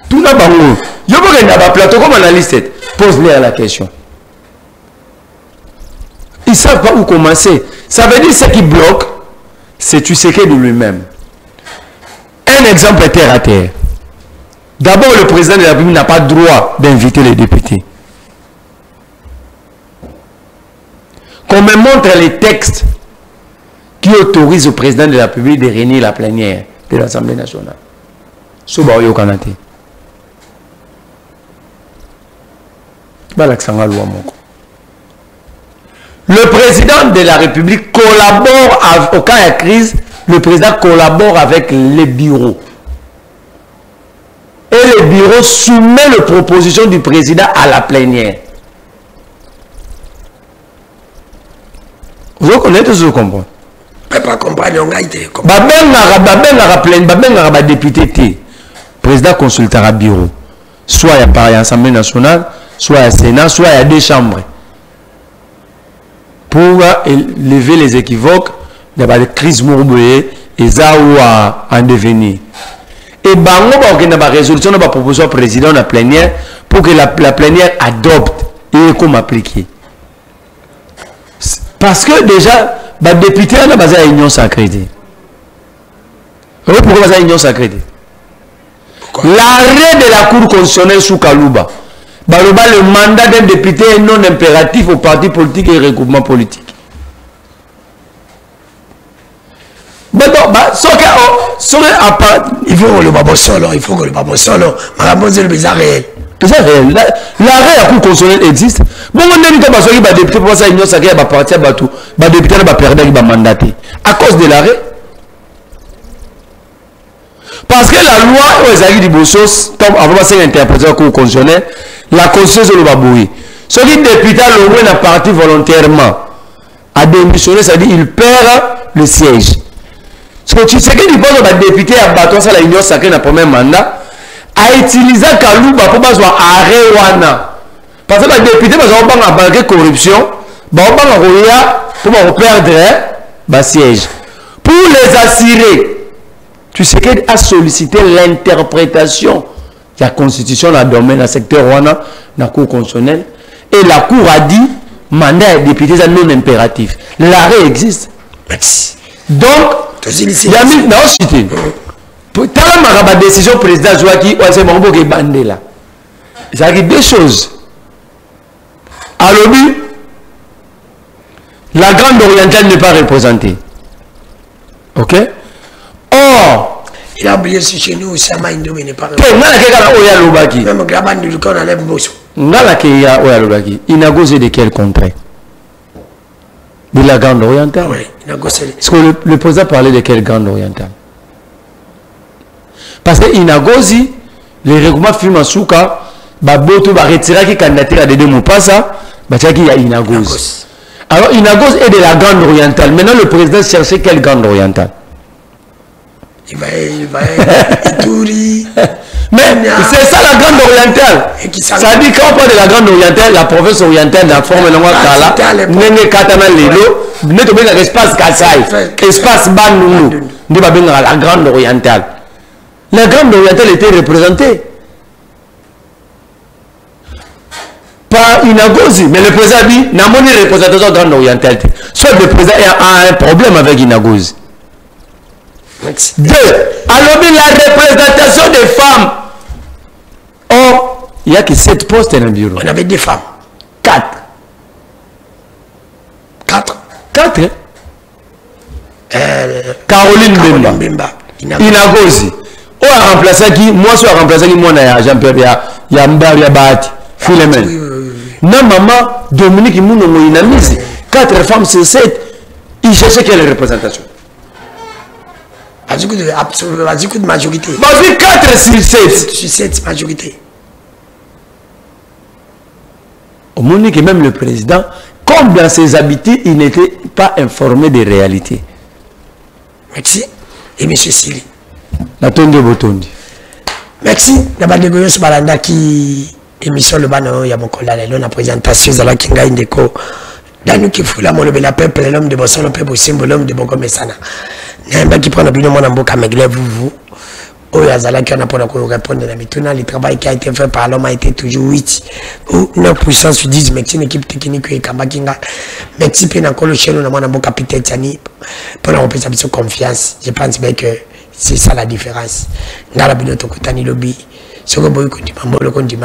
Tout le monde. Je veux que un plateau comme analyste, pose-leur la question. Ils ne savent pas où commencer. Ça veut dire ce qui bloque, c'est Tshisekedi de lui-même. Un exemple terre à terre. D'abord, le président de la République n'a pas le droit d'inviter les députés. Qu'on me montre les textes qui autorisent au président de la République de réunir la plénière de l'Assemblée nationale. Le président de la République collabore, au cas de crise, le président collabore avec les bureaux. Et le bureau soumet les propositions du président à la plénière. Vous connaissez, vous comprenez? Je ne peux pas comprendre. Le président consultera le bureau. Soit il y a l'Assemblée nationale, soit il y a le Sénat, soit il y a deux chambres. Pour lever les équivoques, il y a des crises mourbées et ça ou en devenir. Et bango ba okenda ba résolution ba proposition président de la plénière pour que la plénière adopte et comme appliquer. Parce que déjà ba député on a basé à union sacrée. Pourquoi basé à union sacrée? L'arrêt de la Cour constitutionnelle sous Kalouba. Le mandat d'un député est non impératif aux partis politiques et regroupements politiques. Il faut que le babo solo, il faut que le babo solo. C'est bizarre réel. L'arrêt de la Cour constitutionnelle existe. Bon, on a dit que les députés pour ça, ils n'ont pas parti à Batou. Les députés n'ont pas perdu le mandat. À cause de l'arrêt, Parce que la loi, aux du Bossos, avant de s'interpréter au cours constitutionnel, la constitution de Baboué. Ce qui député l'Oué n'a parti volontairement à démissionner, c'est-à-dire il perd le siège. Ce que tu sais que du point de député à Baton, ça la union sacrée dans le premier mandat, a utilisé Kalouba pour pas soit arrêt wana. Parce que les députés vont pas banquer corruption, vont pas pour perdre le siège. Pour les assurer, tu sais qu'elle a sollicité l'interprétation de la constitution dans le domaine, dans le secteur wana, dans la cour constitutionnelle, et la cour a dit mandat des députés est non impératif. L'arrêt existe. Merci. Donc, il y a mis dans la cité. Pour la décision président Zouaki, c'est bon pour que bandé là. Ça arrive deux choses. À l'obus, la grande orientale n'est pas représentée. Ok? Or, il a oublié si chez nous, ça m'a indoué n'est pas représentée. Même Graban du Lucon à l'Embosso. Inagosé de quel contrat? De la grande orientale. Oui, Inagosé. Est-ce que le président parlait de quelle grande orientale? Parce que Inagosi, les règlements film en souka, Baboto va retirer qui candidature à Dédé Moupassa, il y a Inagosi. Alors Inagosi est de la grande orientale. Maintenant le président cherchait quelle grande orientale? Il va Ituri. Mais c'est ça la grande orientale. Ça dit quand on parle de la grande orientale, la province orientale, la forme de Kala, Nene Katana Lelo, nous avons l'espace Kassai, espace Banounou, nous avons la grande orientale. La grande orientale était représentée par Inagosi, mais le président dit, n'a pas de représentation de grande orientale. Soit le président a un problème avec Inagosi. Deux, alors la représentation des femmes. Or, il n'y a que 7 postes dans le bureau. On avait des femmes. 4. 4 Caroline Bemba. Inagosi. On a remplacé qui? Moi, je suis remplacé qui? Moi, Jean-Pierre Yambari Abati. Philomène. Non, maman, Dominique Mounomo, il a mis 4 femmes sur 7. Il cherchait quelle représentation? À du coup de majorité. Vas-y, 4 sur 7. Sur 7 majorité. Au moment que même le président, comme dans ses habitudes, il n'était pas informé des réalités. Merci. Et M. Sili. La tonde botondi. Merci. D'abord, de Goyos Balanda qui émission le bano, il y a mon collègue, la présentation de la Kinga Indeko. Dans nous qui fout la molle de la peuple, l'homme de Bosson, le peuple symbole, l'homme de Boko Messana. N'importe qui prend le bilan en boca, mais vous. Oh, Yazala qui en a pour répondre à la le travail qui a été fait par l'homme a été toujours 8 ou 9% sur 10. Merci, une équipe technique qui est Kambakinga. Merci, puis encore le chien, on a mon capitaine Tani pour la représentation confiance. Je pense bien que c'est ça la différence. Dans la bilan, tu as lobby. Ce que vous avez dit, tu as dit,